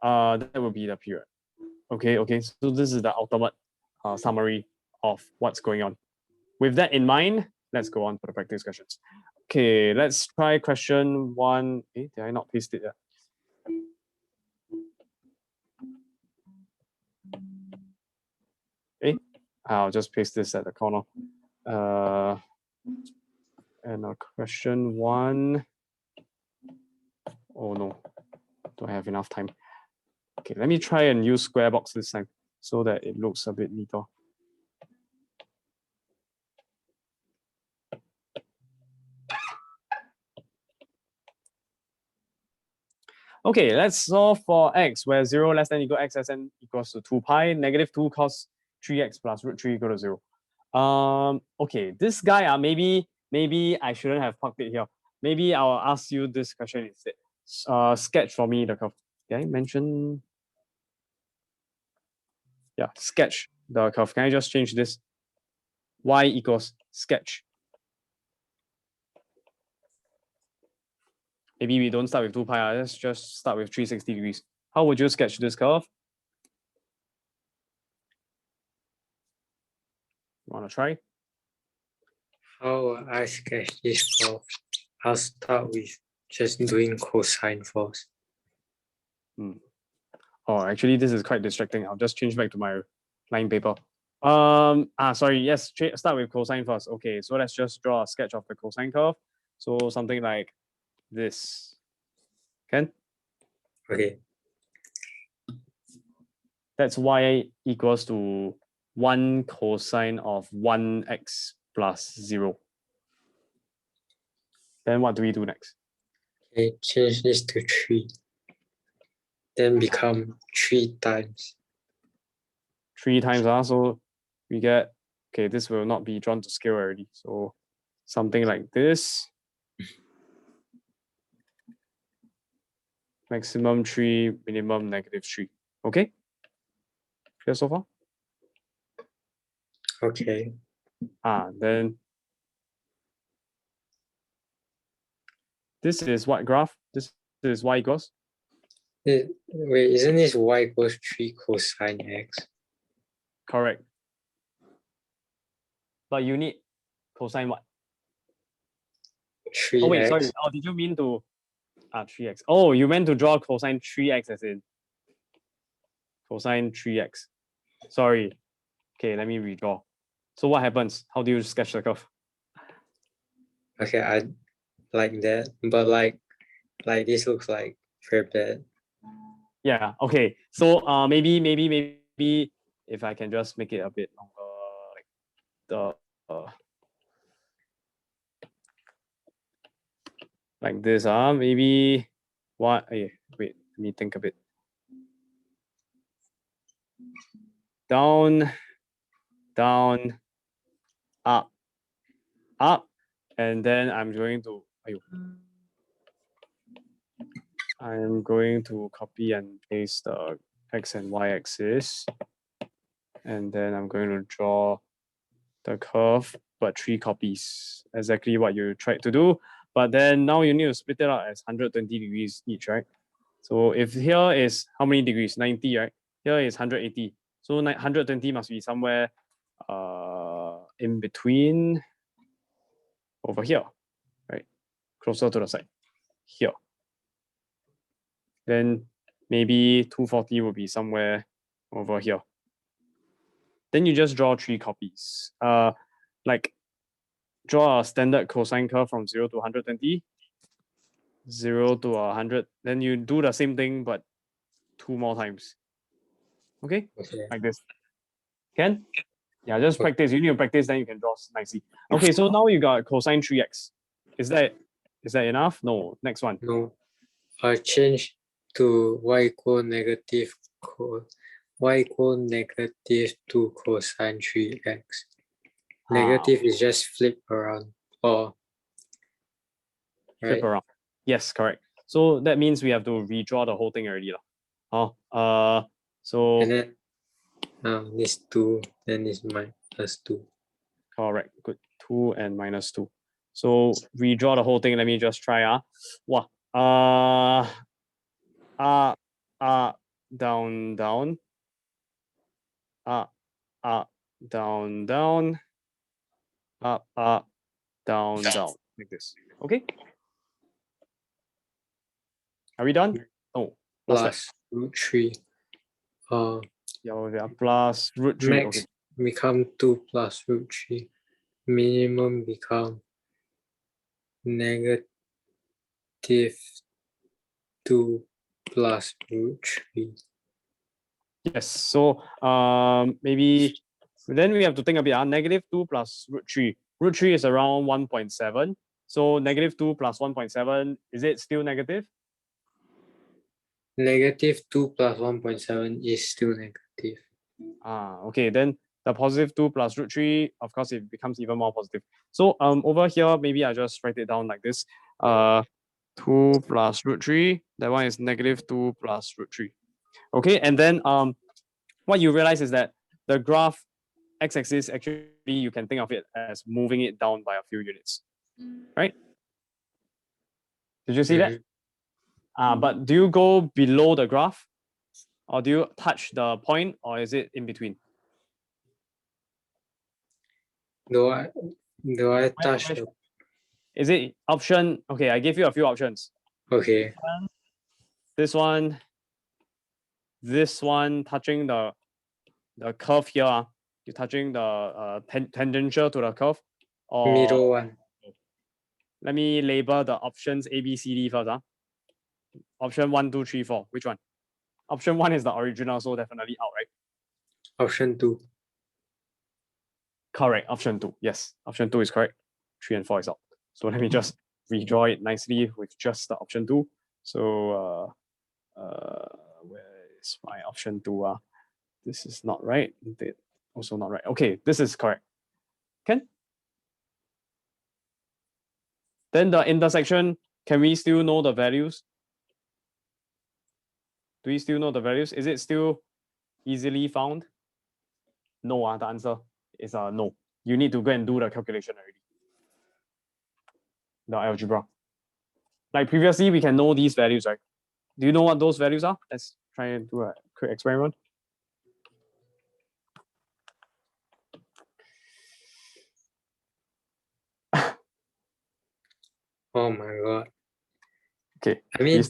That will be the period. Okay, so this is the ultimate summary of what's going on. With that in mind, let's go on for the practice questions. Okay, let's try question 1. Did I not paste it yet? I'll just paste this at the corner. And question 1. Oh no, don't have enough time. Okay, let me try and use square box this time so that it looks a bit neater. Okay, let's solve for x, where 0 less than equal x less than equals to 2 pi, negative 2 cos 3x plus root 3 equal to 0. Okay, this guy, maybe I shouldn't have parked it here. Maybe I'll ask you this question instead. Sketch for me the curve. Did I mention? Yeah, sketch the curve. Can I just change this? Y equals sketch. Maybe we don't start with 2 pi. Let's just start with 360 degrees. How would you sketch this curve? Want to try? How will I sketch this curve? I'll start with just doing cosine first. Oh, actually, this is quite distracting. I'll just change back to my line paper. Sorry. Yes, start with cosine first. Okay, so let's just draw a sketch of the cosine curve. So something like this. Ken? Okay. That's y equals to 1 cosine of 1x plus 0. Then what do we do next? Okay, change this to 3. Then become 3 times. 3 times, so we get, okay, this will not be drawn to scale already. So something like this. Maximum 3, minimum negative 3. Okay? Clear so far? Okay. Then this is what graph? This is y equals? Wait, isn't this y equals 3 cosine x? Correct. But you need cosine what? 3x. Oh, wait, sorry. Oh, did you mean to 3x? Oh, you meant to draw cosine 3x as in cosine 3x. Sorry. Okay, let me redraw. So what happens? How do you sketch the curve? Okay, I like that, but like this looks like very bad. Yeah, okay. So maybe if I can just make it a bit longer, like the like this, maybe what? Wait, let me think a bit. down, down, up, up, and then I'm going to copy and paste the x and y axis, and then I'm going to draw the curve, but 3 copies, exactly what you tried to do. But then now you need to split it out as 120 degrees each, right? So if here is how many degrees? 90, right? Here is 180. So 120 must be somewhere in between over here, right? Closer to the side, here. Then maybe 240 will be somewhere over here. Then you just draw 3 copies. Like draw a standard cosine curve from 0 to 120, 0 to 100. Then you do the same thing, but 2 more times. Okay? Like this. Can? Yeah, just practice. You need to practice, then you can draw nicely. Okay, so now you got cosine 3x. Is that enough? No. Next one. No. I change to y equal negative 2 cosine 3x. Negative is just flip around or flip around. Yes, correct. So that means we have to redraw the whole thing already. So and then this 2, then this minus 2. Correct. Good. 2 and minus 2. So redraw the whole thing. Let me just try. Down, down. Down, down. Down, down. Like this. Okay. Are we done? Oh, plus root 3. Yeah, plus root 3. Max become 2 plus root 3. Minimum become negative 2 plus root 3. Yes. So maybe then we have to think a bit. Negative 2 plus root 3. Root 3 is around 1.7. So negative 2 plus 1.7, is it still negative? Negative 2 plus 1.7 is still negative. Okay. Then the positive 2 plus root 3, of course, it becomes even more positive. So over here, maybe I just write it down like this. 2 plus root 3. That one is negative 2 plus root 3. Okay. And then what you realize is that the graph x-axis, actually, you can think of it as moving it down by a few units, right? Did you see that? But do you go below the graph, or do you touch the point, or is it in between? Do I touch the... Is it option? Okay, I gave you a few options. Okay. This one touching the curve here. You're touching the tangential to the curve. Or middle one. Let me label the options A, B, C, D first. Option 1, 2, 3, 4. Which one? Option 1 is the original, so definitely out, right? Option 2. Correct. Option 2. Yes, option 2 is correct. 3 and 4 is out. So let me just redraw it nicely with just the option 2. So where is my option 2? This is not right. Also not right. Okay, this is correct. Can? Then the intersection, can we still know the values? Do we still know the values? Is it still easily found? No, the answer is no. You need to go and do the calculation already. The algebra. Like previously, we can know these values, right? Do you know what those values are? Let's try and do a quick experiment. Oh my god. Okay. I mean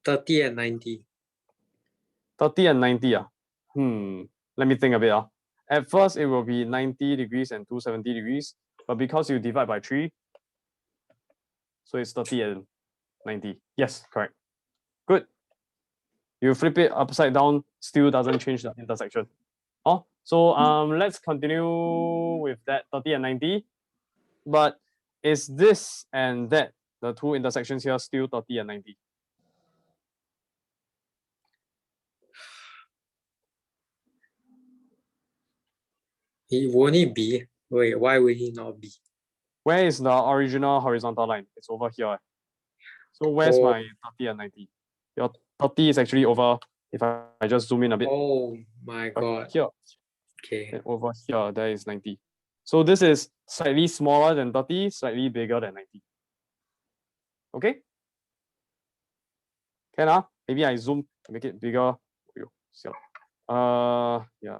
30 and 90. 30 and 90. Let me think a bit. At first, it will be 90 degrees and 270 degrees. But because you divide by 3, so it's 30 and 90. Yes, correct. Good. You flip it upside down, still doesn't change the intersection. So let's continue with that 30 and 90. But is this and that, the two intersections here, still 30 and 90? Won't it be? Wait, why would he not be? Where is the original horizontal line? It's over here. So where's my 30 and 90? Your 30 is actually over, if I just zoom in a bit, Oh my god. here. Okay. And over here, there is 90. So this is slightly smaller than 30, slightly bigger than 90. Okay? Can maybe I zoom to make it bigger. Yeah.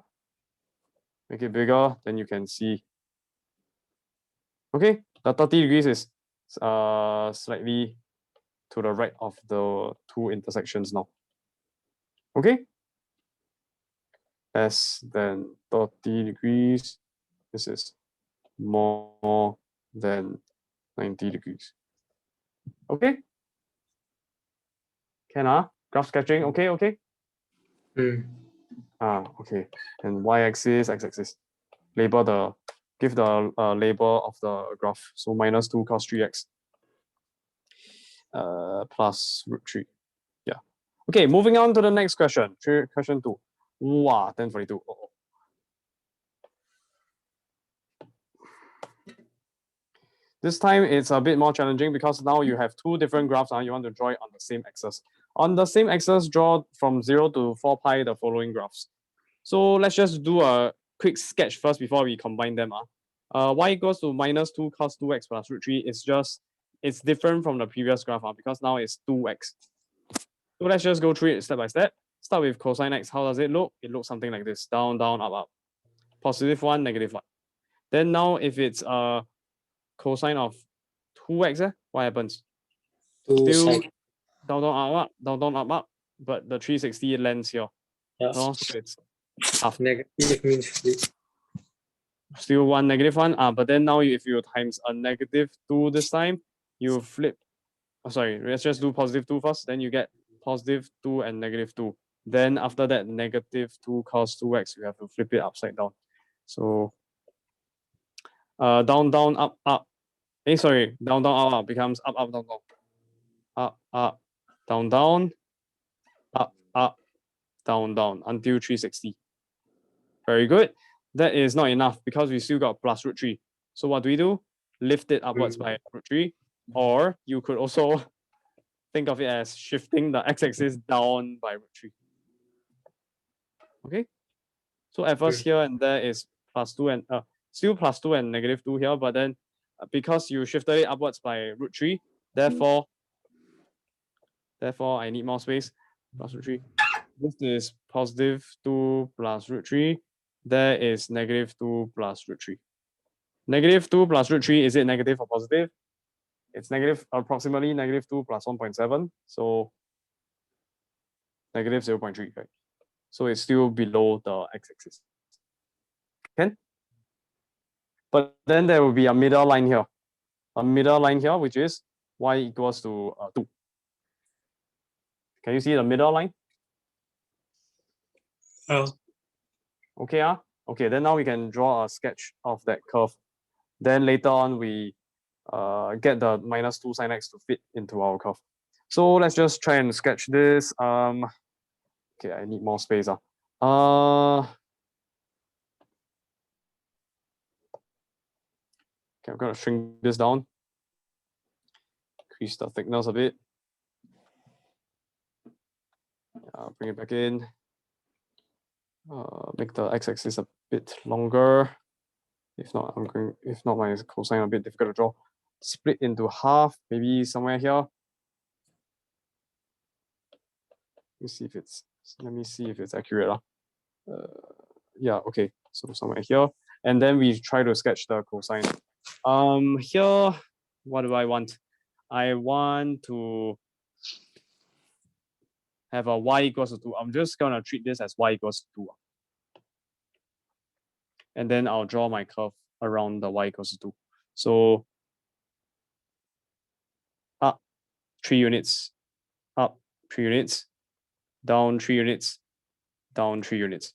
Make it bigger, then you can see. Okay, the 30 degrees is slightly to the right of the two intersections now. Okay? Less than 30 degrees. This is more than 90 degrees. Okay? Can graph sketching, okay. Okay. And y-axis, x-axis. Give the label of the graph. So -2 cos 3x plus √3. Yeah. Okay, moving on to the next question. Question 2. Wow, 1042. This time it's a bit more challenging because now you have two different graphs and you want to draw it on the same axis. On the same axis, draw from 0 to 4 pi the following graphs. So let's just do a quick sketch first before we combine them. Y equals to -2 cos 2x plus √3 is just, it's different from the previous graph because now it's 2x. So let's just go through it step by step. Start with cosine x. How does it look? It looks something like this. Down, down, up, up. +1, -1. Then now if it's cosine of 2x, what happens? Still down, down, up, up, down, down, up, up. But the 360 lands here. Yeah. So it's half. Negative means flip. Still 1, -1. But then now if you times a -2 this time, you flip. Sorry, let's just do +2 first. Then you get +2 and -2. Then after that, -2 cos 2x, you have to flip it upside down. So down, down, up, up. Sorry, down, down, up, up becomes up, up, down, down. Up, up, down, down, up, up, down, down until 360. Very good. That is not enough because we still got plus √3. So what do? Lift it upwards by √3. Or you could also think of it as shifting the x-axis down by √3. Okay. So at first here and there is +2 and still +2 and -2 here, but then because you shifted it upwards by √3, therefore I need more space. Plus √3. This is +2 plus √3. There is -2 plus √3. -2 plus √3, is it negative or positive? It's approximately -2 plus 1.7. So -0.3, right? So it's still below the x-axis. Can? But then there will be a middle line here. A middle line here, which is y equals to 2. Can you see the middle line? Okay, okay, then now we can draw a sketch of that curve. Then later on, we get the -2 sin x to fit into our curve. So let's just try and sketch this. Okay, I need more space. Okay, I'm gonna shrink this down. Increase the thickness a bit. Bring it back in. Make the x-axis a bit longer. If not, my cosine a bit difficult to draw. Split into half, maybe somewhere here. Let me see if it's accurate. Yeah, okay. So somewhere here. And then we try to sketch the cosine. Here, what do I want? I want to have a y equals to 2. I'm just gonna treat this as y equals to 2. And then I'll draw my curve around the y equals to 2. So up 3 units, up 3 units, down 3 units, down 3 units.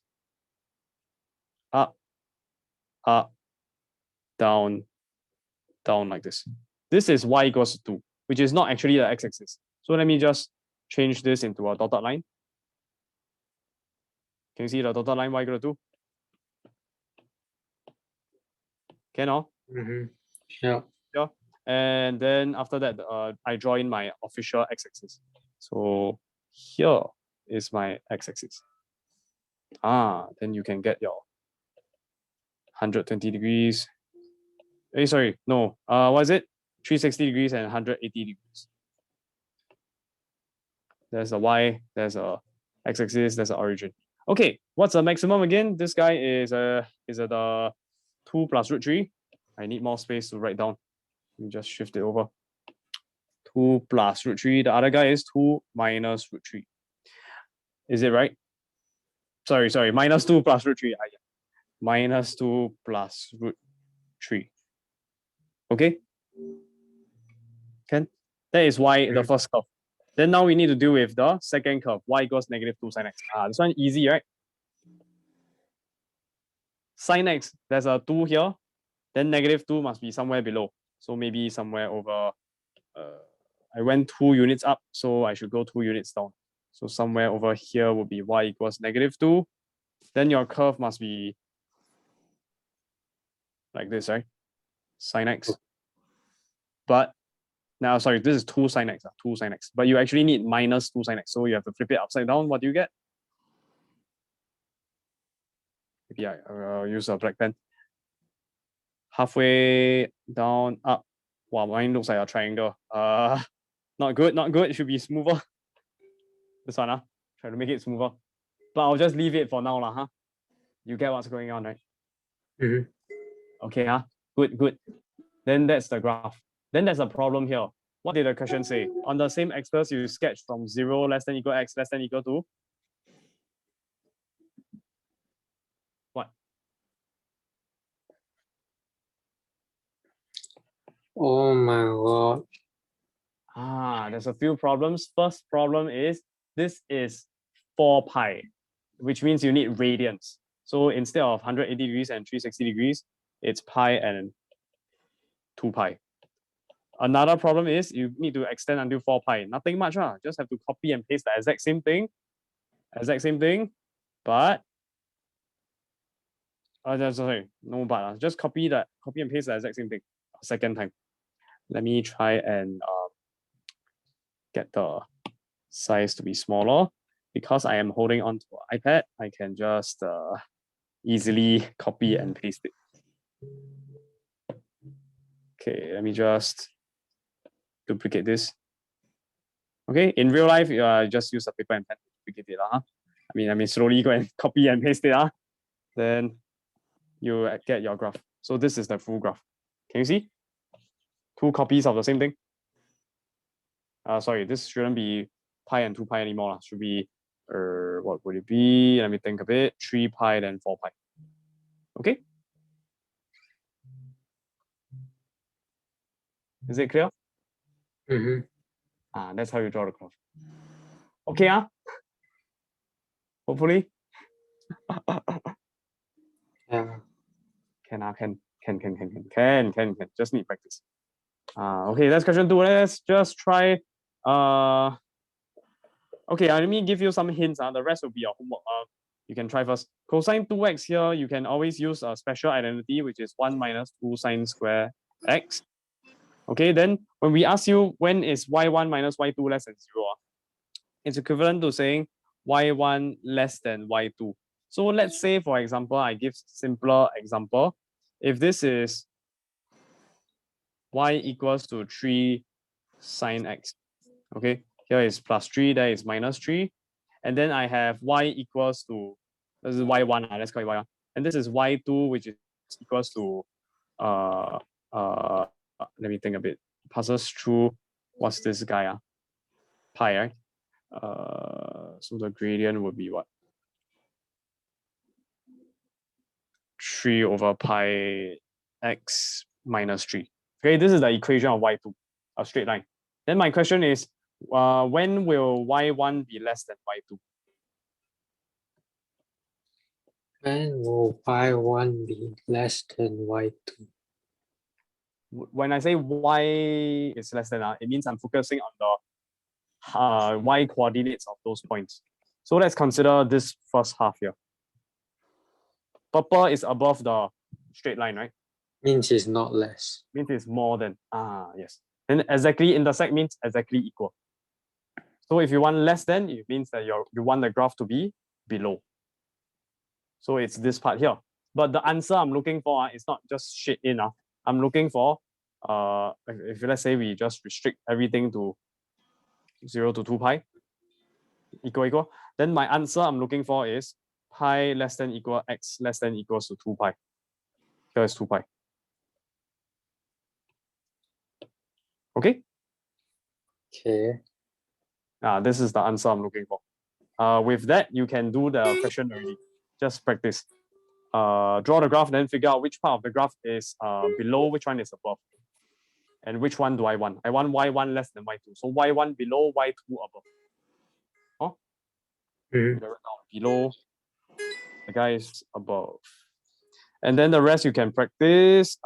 Up, up, down, down like this. This is y equals to 2, which is not actually the x-axis. So let me just change this into a dotted line. Can you see the dotted line y equal to 2? Can all? Yeah. Yeah. And then after that, I draw in my official x-axis. So here is my x-axis. Then you can get your 120 degrees. Sorry, no. What is it? 360 degrees and 180 degrees. There's a y, there's a x-axis, there's an origin. Okay, what's the maximum again? This guy is at the 2 plus root 3. I need more space to write down. Let me just shift it over. 2 plus root 3. The other guy is 2 minus root 3. Is it right? Sorry. Minus 2 plus root 3. Yeah. Minus 2 plus root 3. Okay? Can? That is y, the first curve. Then now we need to deal with the second curve. Y equals negative 2 sin x. This one easy, right? Sin x, there's a 2 here. Then negative 2 must be somewhere below. So maybe somewhere over, I went 2 units up, so I should go 2 units down. So somewhere over here would be y equals negative 2. Then your curve must be like this, right? Sin x. But now, sorry, this is 2 sin x, 2 sin x. But you actually need minus 2 sin x. So you have to flip it upside down. What do you get? Maybe I'll use a black pen. Halfway down, up. Wow, mine looks like a triangle. Not good. It should be smoother. This one, try to make it smoother. But I'll just leave it for now, huh? You get what's going on, right? Okay, good. Then that's the graph. Then there's a problem here. What did the question say? On the same axis, you sketch from 0 less than equal x less than equal to what? Oh my god. There's a few problems. First problem is this is 4 pi, which means you need radians. So instead of 180 degrees and 360 degrees, it's pi and 2 pi. Another problem is you need to extend until 4 pi. Nothing much, just have to copy and paste the exact same thing. But sorry, no but. Just copy and paste the exact same thing a second time. Let me try and get the size to be smaller. Because I am holding on to an iPad, I can just easily copy and paste it. Okay, let me just duplicate this. Okay, in real life, just use a paper and pen to duplicate it. I mean, slowly go and copy and paste it. Then you get your graph. So this is the full graph. Can you see? 2 copies of the same thing. Sorry, this shouldn't be pi and 2 pi anymore. Should be, what would it be? Let me think a bit. 3 pi, then 4 pi. Okay? Is it clear? That's how you draw the graph. Okay, hopefully. Yeah. Can. Just need practice. Okay, that's question 2. Let's just try. Okay, let me give you some hints. The rest will be your homework. You can try first. Cosine 2x here, you can always use a special identity, which is 1 minus 2 sine square x. Okay, then when we ask you when is y1 minus y2 less than 0, it's equivalent to saying y1 less than y2. So let's say, for example, I give simpler example. If this is y equals to 3 sine x, okay, here is plus 3, there is minus 3, and then I have y equals to, this is y1, let's call it y1, and this is y2, which is equals to let me think a bit, passes through, what's this guy, pi, right? So the gradient would be what? 3 over pi x minus 3. Okay, this is the equation of y2, a straight line. Then my question is, when will y1 be less than y2? When will y1 be less than y2? When I say y is less than, it means I'm focusing on the y coordinates of those points. So let's consider this first half here. Purple is above the straight line, right? Means it's not less. Means it's more than. Yes. Then exactly intersect means exactly equal. So if you want less than, it means that you want the graph to be below. So it's this part here. But the answer I'm looking for is not just straight in. I'm looking for, if let's say we just restrict everything to 0 to 2 pi, equal, then my answer I'm looking for is pi less than equal x less than equals to 2 pi. Here is 2 pi. Okay? Okay. This is the answer I'm looking for. With that, you can do the question already. Just practice. Draw the graph, then figure out which part of the graph is below, which one is above. And which one do I want? I want y1 less than y2. So y1 below, y2 above. Below, the guy is above. And then the rest you can practice.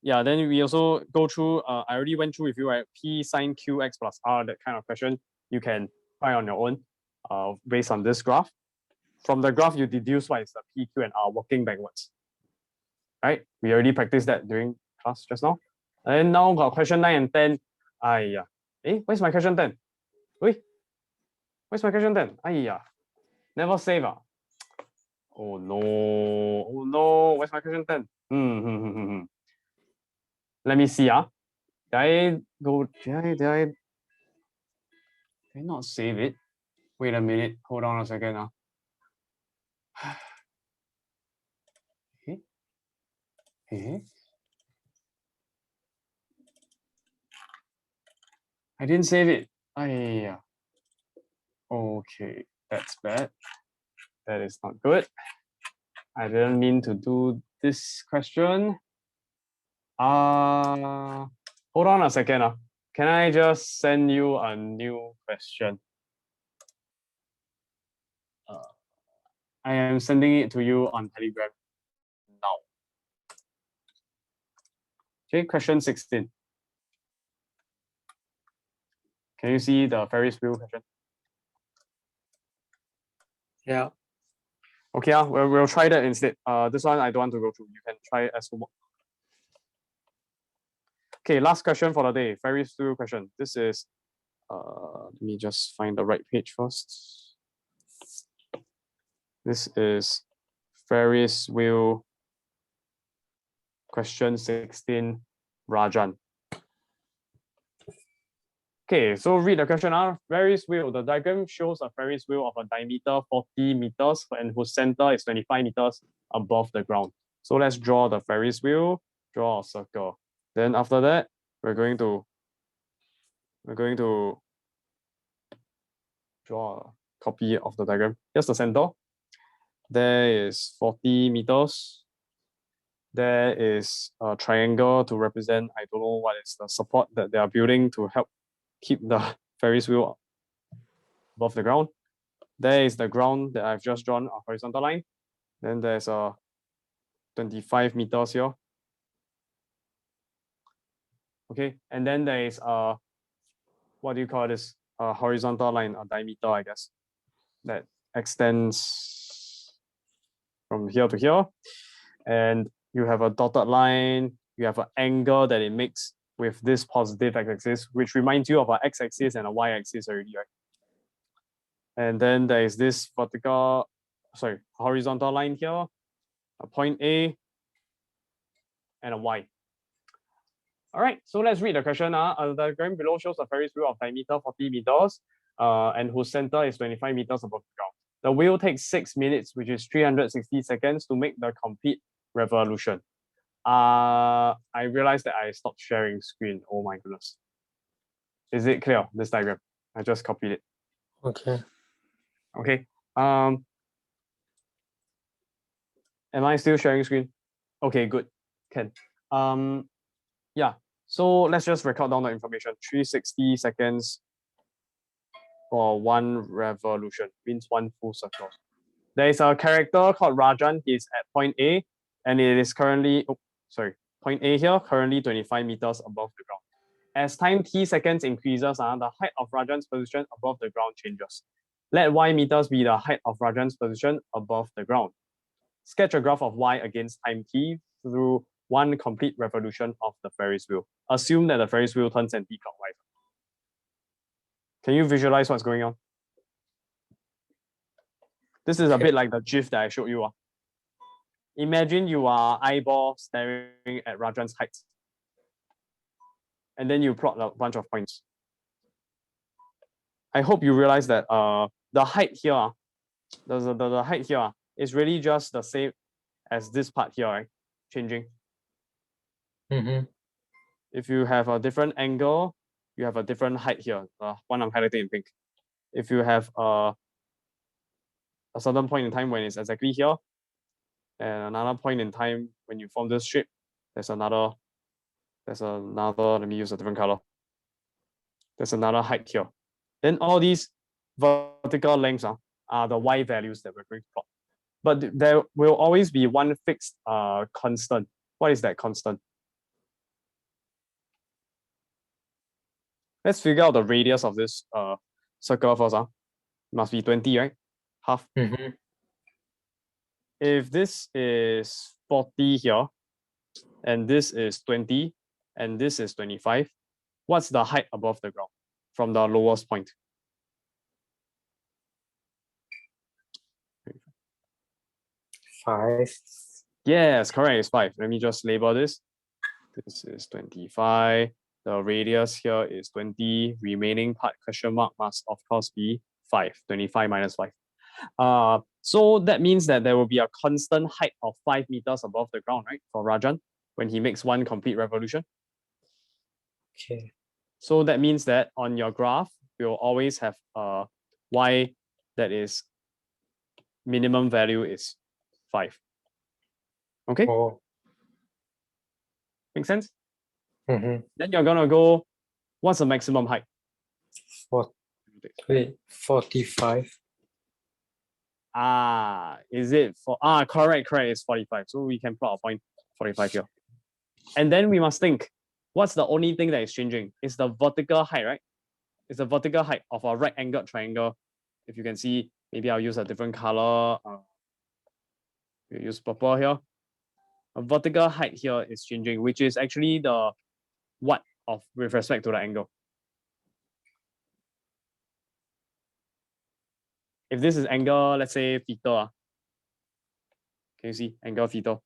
Yeah, then we also go through, I already went through with you, right? P sine qx plus r, that kind of question. You can try on your own based on this graph. From the graph, you deduce what is the P, Q, and R working backwards. Right? We already practiced that during class just now. And now got question 9 and 10. Where's my question 10? Wait, where's my question 10? Never save. Oh no, where's my question 10? Let me see. Did I not save it? Wait a minute, hold on a second. I didn't save it. Okay, that's bad. That is not good. I didn't mean to do this question. Hold on a second. Can I just send you a new question? I am sending it to you on Telegram now. Okay, question 16. Can you see the Ferris wheel question? Yeah. Okay, we'll try that instead. This one I don't want to go through. You can try it as homework. Okay, last question for the day. Ferris wheel question. This is, let me just find the right page first. This is Ferris wheel question 16, Rajan. Okay, so read the question. Ferris wheel. The diagram shows a Ferris wheel of a diameter 40 meters and whose center is 25 meters above the ground. So let's draw the Ferris wheel, draw a circle. Then after that, we're going to draw a copy of the diagram. Here's the center. There is 40 meters. There is a triangle to represent, I don't know what is the support that they are building to help keep the Ferris wheel above the ground. There is the ground that I've just drawn a horizontal line. Then there's a 25 meters here. Okay, and then there is a, what do you call this? A horizontal line, a diameter, I guess, that extends from here to here. And you have a dotted line, you have an angle that it makes with this positive x-axis, which reminds you of an x-axis and a y-axis already, right? And then there is this horizontal line here, a point A and a y. All right, so let's read the question. The diagram below shows a Ferris wheel of diameter 40 meters and whose center is 25 meters above the ground. The wheel takes 6 minutes, which is 360 seconds to make the complete revolution. I realized that I stopped sharing screen. Oh my goodness. Is it clear, this diagram? I just copied it. Okay. Okay. Am I still sharing screen? Okay, good. Can. Yeah. So let's just record down the information. 360 seconds for one revolution, means one full circle. There is a character called Rajan. He's at point A, and it is currently, point A here, currently 25 meters above the ground. As time t seconds increases, the height of Rajan's position above the ground changes. Let y meters be the height of Rajan's position above the ground. sketch a graph of y against time t through one complete revolution of the Ferris wheel. Assume that the Ferris wheel turns anti-clockwise. Can you visualize what's going on? This is a bit like the GIF that I showed you. Imagine you are eyeball staring at Rajan's height. And then you plot a bunch of points. I hope you realize that the height here, the height here is really just the same as this part here, right? Changing. If you have a different angle, you have a different height here. One I'm highlighting in pink. If you have a certain point in time when it's exactly here, and another point in time when you form this shape, there's another, let me use a different color. There's another height here. Then all these vertical lengths are the y values that we're going to plot. But there will always be one fixed constant. What is that constant? Let's figure out the radius of this circle first. Must be 20, right? Half. If this is 40 here, and this is 20, and this is 25, what's the height above the ground from the lowest point? Five. Yes, correct, it's 5. Let me just label this. This is 25. The radius here is 20. Remaining part question mark must of course be 5. 25 minus 5. So that means that there will be a constant height of 5 meters above the ground, right? For Rajan, when he makes one complete revolution. Okay. So that means that on your graph, you'll always have a y that is minimum value is 5. Okay? Oh. Make sense? Then Then you're gonna go, what's the maximum height? 45. Is it for correct, it's 45. So we can plot a point 45 here. And then we must think, what's the only thing that is changing? It's the vertical height, right? It's the vertical height of a right-angled triangle. If you can see, maybe I'll use a different color. We use purple here. A vertical height here is changing, which is actually the what of with respect to the angle. If this is angle, let's say theta, can you see angle theta?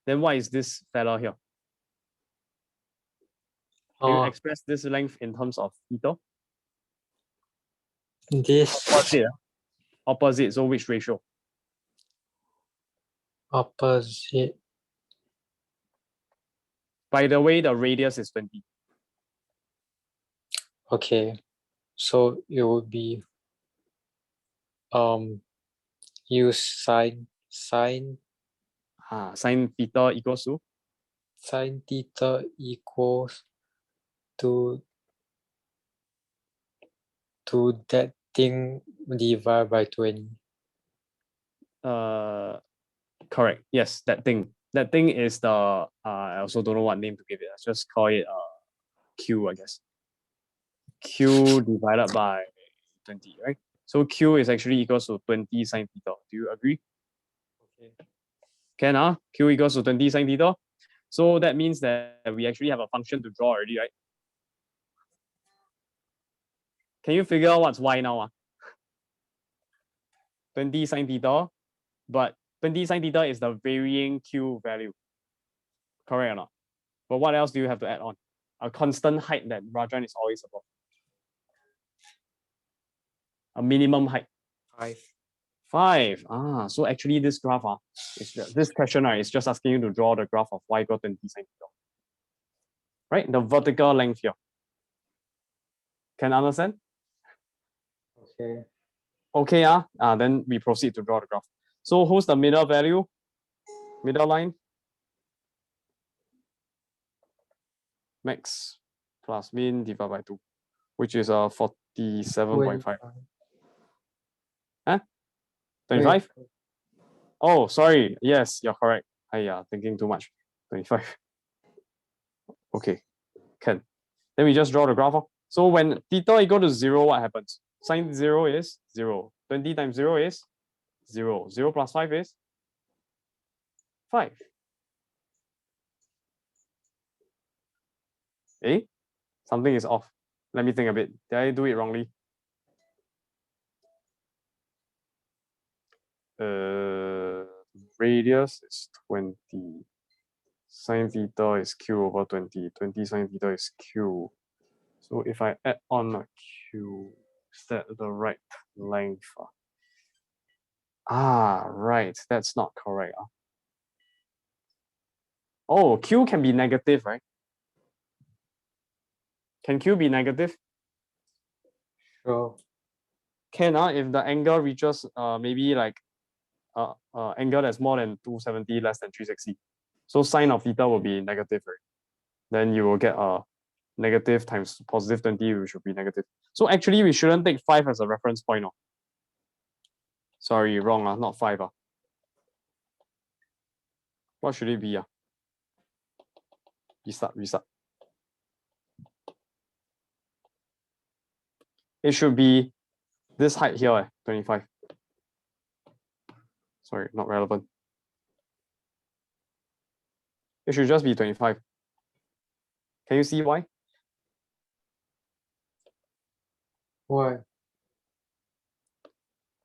Then what is this fella here? Can you express this length in terms of theta? This Opposite. So which ratio? opposite. By the way, the radius is 20. Okay. So it would be use sine Sine theta equals to sine theta equals to that thing divided by 20. Correct. Yes, that thing. That thing is the I also don't know what name to give it. Let's just call it Q, I guess. Q divided by 20, right? So Q is actually equals to 20 sine theta. Do you agree? Okay. Can Q equals to 20 sine theta. So that means that we actually have a function to draw already, right? Can you figure out what's y now? 20 sine theta, but 20 sine theta is the varying Q value. Correct or not? But what else do you have to add on? A constant height that Rajan is always above. A minimum height. 5. So actually this graph, this question is just asking you to draw the graph of y equal 20 sine theta. Right? The vertical length here. Can understand? Okay. Okay, then we proceed to draw the graph. So who's the middle value? Middle line? Max plus min divided by 2, which is 47.5. 25? Oh, sorry. Yes, you're correct. Thinking too much. 25. Okay, can. Then we just draw the graph. So when theta equal to 0, what happens? Sine 0 is 0. 20 times 0 is 0. 0 plus 5 is 5. Eh? Something is off. Let me think a bit. Did I do it wrongly? Radius is 20. Sine theta is q over 20. 20 sine theta is q. So if I add on a q, is that the right length? Right. That's not correct. Oh, q can be negative, right? Can q be negative? Sure. Can if the angle reaches maybe like angle that's more than 270, less than 360. So sine of theta will be negative, right? Then you will get a negative times positive 20, which should be negative. So actually we shouldn't take 5 as a reference point. No. Sorry, wrong, not 5. What should it be? Restart. It should be this height here, 25. Sorry, not relevant. It should just be 25. Can you see why? Why?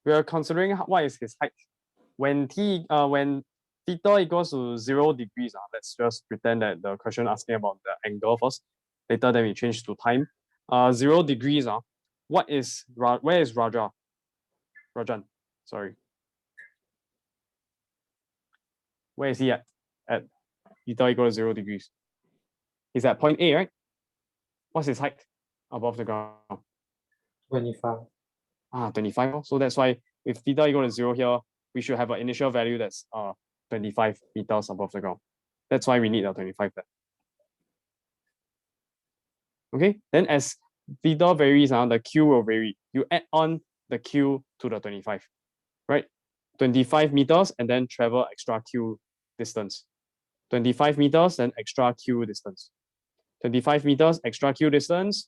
We are considering what is his height. When theta equals to 0 degrees, let's just pretend that the question asking about the angle first. Later, then we change to time. 0 degrees, where is Rajan? Sorry. Where is he at? At theta equals 0 degrees. He's at point A, right? What's his height above the ground? 25. 25. So that's why if theta equal to 0 here, we should have an initial value that's 25 meters above the ground. That's why we need a 25 there. Okay, then as theta varies, the q will vary. You add on the q to the 25, right? 25 meters and then travel extra q distance. 25 meters, then extra q distance. 25 meters, extra q distance.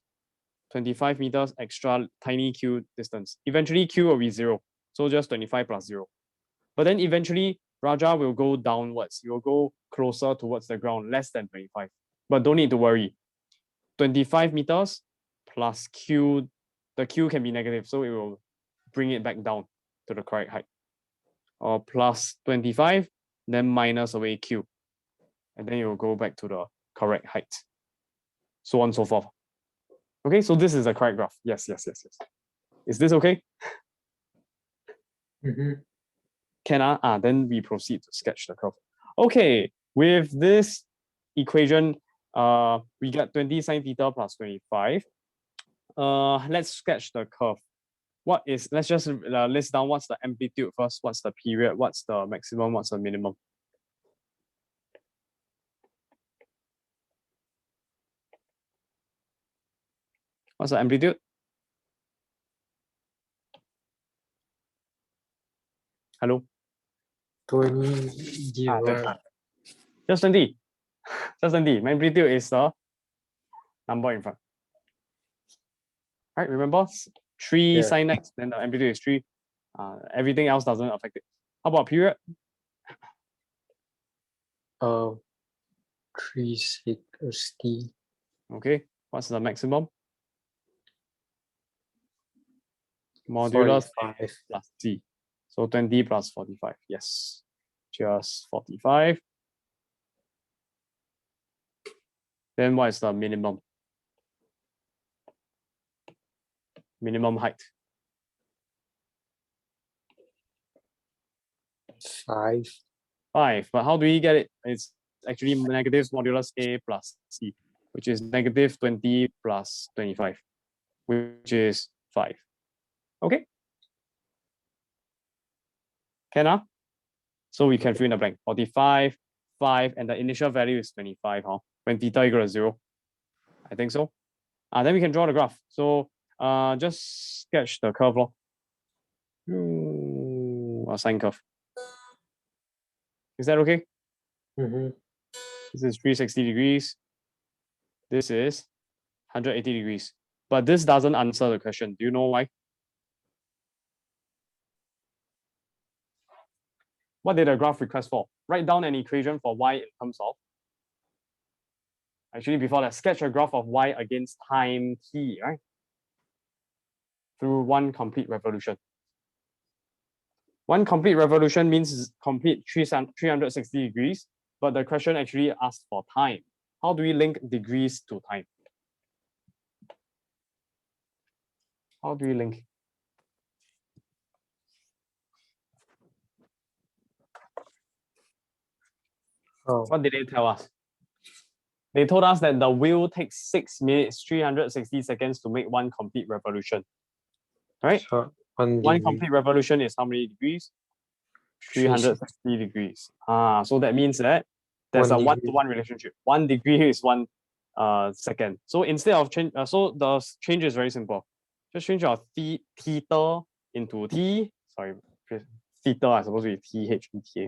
25 meters, extra tiny q distance. Eventually, q will be 0. So just 25 plus 0. But then eventually, Raja will go downwards. He will go closer towards the ground, less than 25. But don't need to worry. 25 meters plus q, the q can be negative, so it will bring it back down to the correct height. Or plus 25, then minus away q. And then it will go back to the correct height. So on and so forth. Okay, so this is the correct graph. Yes. Is this okay? Can then we proceed to sketch the curve. Okay, with this equation, we get 20 sine theta plus 25. Let's sketch the curve. Let's just list down what's the amplitude first, what's the period, what's the maximum, what's the minimum. What's the amplitude? Hello? 20. Just 20. Just 20. My amplitude is the number in front. Right, remember? 3 sin x, then the amplitude is 3. Everything else doesn't affect it. How about period? 360. Okay, what's the maximum? Modulus 5 plus t. So 20 plus 45. Yes, just 45. Then what is the minimum? Minimum height. 5. 5. But how do we get it? It's actually negative modulus a plus c, which is negative 20 plus 25, which is 5. Okay. Can So we can fill in the blank. 45, 5, and the initial value is 25, when theta equal to 0. I think so. Then we can draw the graph. So just sketch the curve. A sine curve. Is that okay? This is 360 degrees. This is 180 degrees. But this doesn't answer the question. Do you know why? What did the graph request for? Write down an equation for y in terms of. Actually, before that, sketch a graph of y against time t, right? Through one complete revolution. One complete revolution means complete 360 degrees, but the question actually asks for time. How do we link degrees to time? How do we link? Oh, What did they tell us? They told us that the wheel takes 6 minutes, 360 seconds to make one complete revolution. Right? so 1 One degree. complete revolution is how many degrees? 360 degrees. So that means that there's a 1-to-1 relationship. 1 degree is 1 second. So instead of change, so the change is very simple. Just change your theta into t. Sorry, theta is supposed to be th and ta.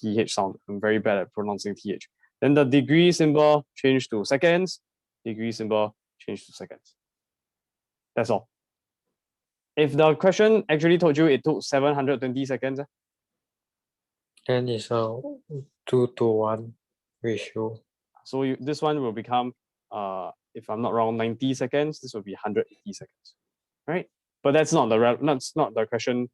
Th sound. I'm very bad at pronouncing th. Then the degree symbol change to seconds. Degree symbol change to seconds. That's all. If the question actually told you it took 720 seconds, then it's a 2-to-1 ratio. so this one will become, if I'm not wrong, 90 seconds. This will be 180 seconds, right? But that's not the question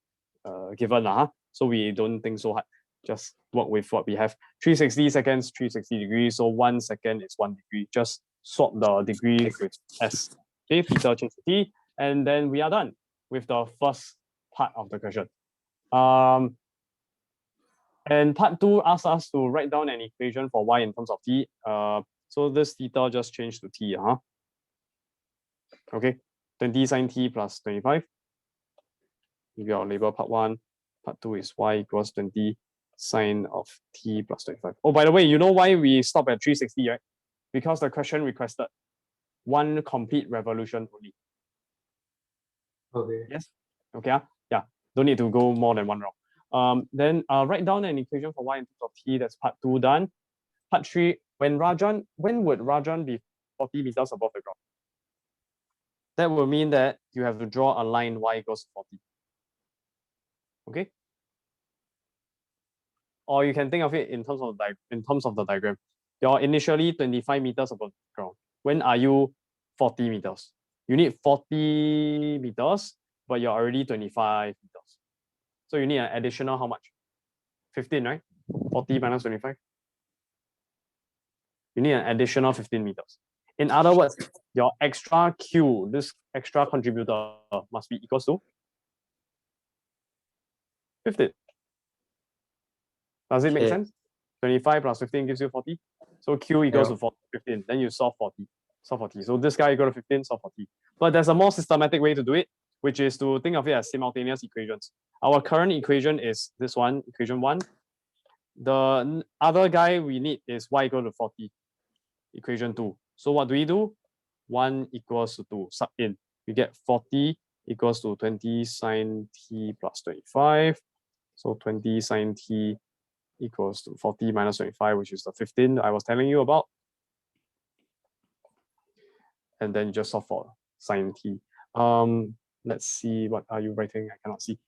given, so we don't think so hard. Just work with what we have. 360 seconds, 360 degrees. So 1 second is 1 degree. Just swap the degree with s. Okay, theta change to t, and then we are done with the first part of the question. And part 2 asks us to write down an equation for y in terms of t. So this theta just changed to t. Okay, 20 sine t plus 25. Maybe I'll label part 1. Part 2 is y equals 20 sine of t plus 25. Oh, by the way, you know why we stop at 360, right? Because the question requested one complete revolution only. Okay. Yes? Okay, yeah, don't need to go more than one round. Then write down an equation for y in terms of t. That's part 2 done. Part 3, when would Rajan be 40 meters above the ground? That will mean that you have to draw a line y equals 40. Okay? Or you can think of it in terms of the diagram. You're initially 25 meters above the ground. When are you 40 meters? You need 40 meters, but you're already 25 meters. So you need an additional how much? 15, right? 40 minus 25. You need an additional 15 meters. In other words, your extra Q, this extra contributor, must be equals to 15. Does it make sense? 25 plus 15 gives you 40. So Q equals to 15. Then you solve 40. Solve 40. So this guy equal to 15, solve 40. But there's a more systematic way to do it, which is to think of it as simultaneous equations. Our current equation is this one, equation 1. The other guy we need is y equal to 40, equation 2. So what do? 1 equals to 2, sub in. You get 40 equals to 20 sine t plus 25. So 20 sine t equals to 40 minus 25, which is the 15 I was telling you about. And then just solve for sine t. Let's see, what are you writing? I cannot see.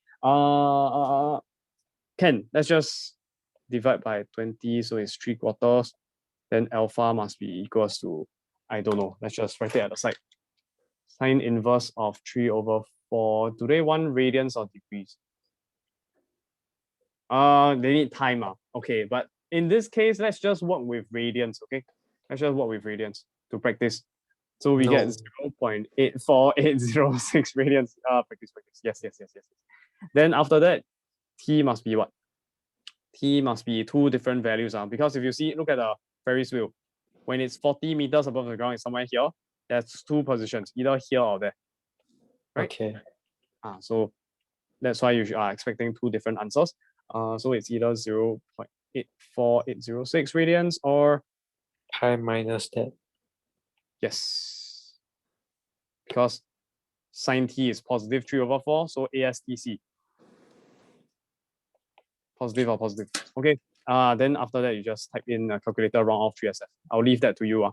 Let's just divide by 20, so it's 3/4. Then alpha must be equals to, I don't know, let's just write it at the side. Sine inverse of 3/4. Do they want radians or degrees? They need time. Okay, but in this case, let's just work with radians, okay? Let's just work with radians to practice. So we get 0.84806 radians. Practice. Yes. Then after that, t must be what? T must be 2 different values. Because if you see, look at the Ferris wheel. When it's 40 meters above the ground, it's somewhere here. There's 2 positions, either here or there. Right? Okay. So that's why you are expecting 2 different answers. So it's either 0.84806 radians or Pi minus that. Yes. Because sine t is positive 3/4, so ASTC. Positive or positive. Okay. Then after that, you just type in a calculator round off 3SF. I'll leave that to you.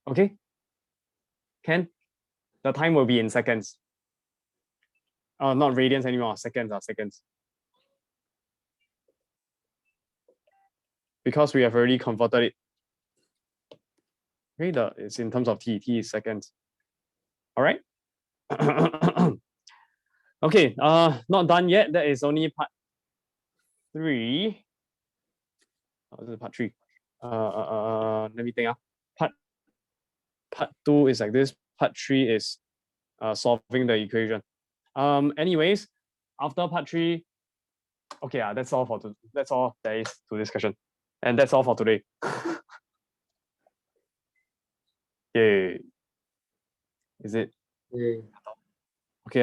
Okay. Ken, the time will be in seconds. Not radians anymore. Seconds. because we have already converted it. Okay, it's in terms of t is seconds. All right. Okay, not done yet. That is only part 3. This is part 3. Let me think. Part 2 is like this. Part 3 is solving the equation. Anyways, after part 3, okay, that's all that's all there is to discussion, and that's all for today. Yay! Is it? Yeah. Okay.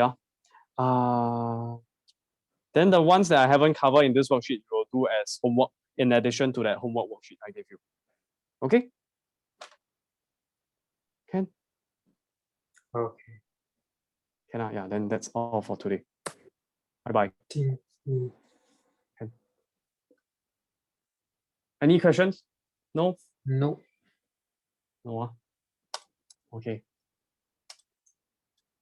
Then the ones that I haven't covered in this worksheet, you'll do as homework in addition to that homework worksheet I gave you. Okay? Can? Okay. Can. Yeah, then that's all for today. Bye-bye. Thank you. Any questions? No? No. No. Okay.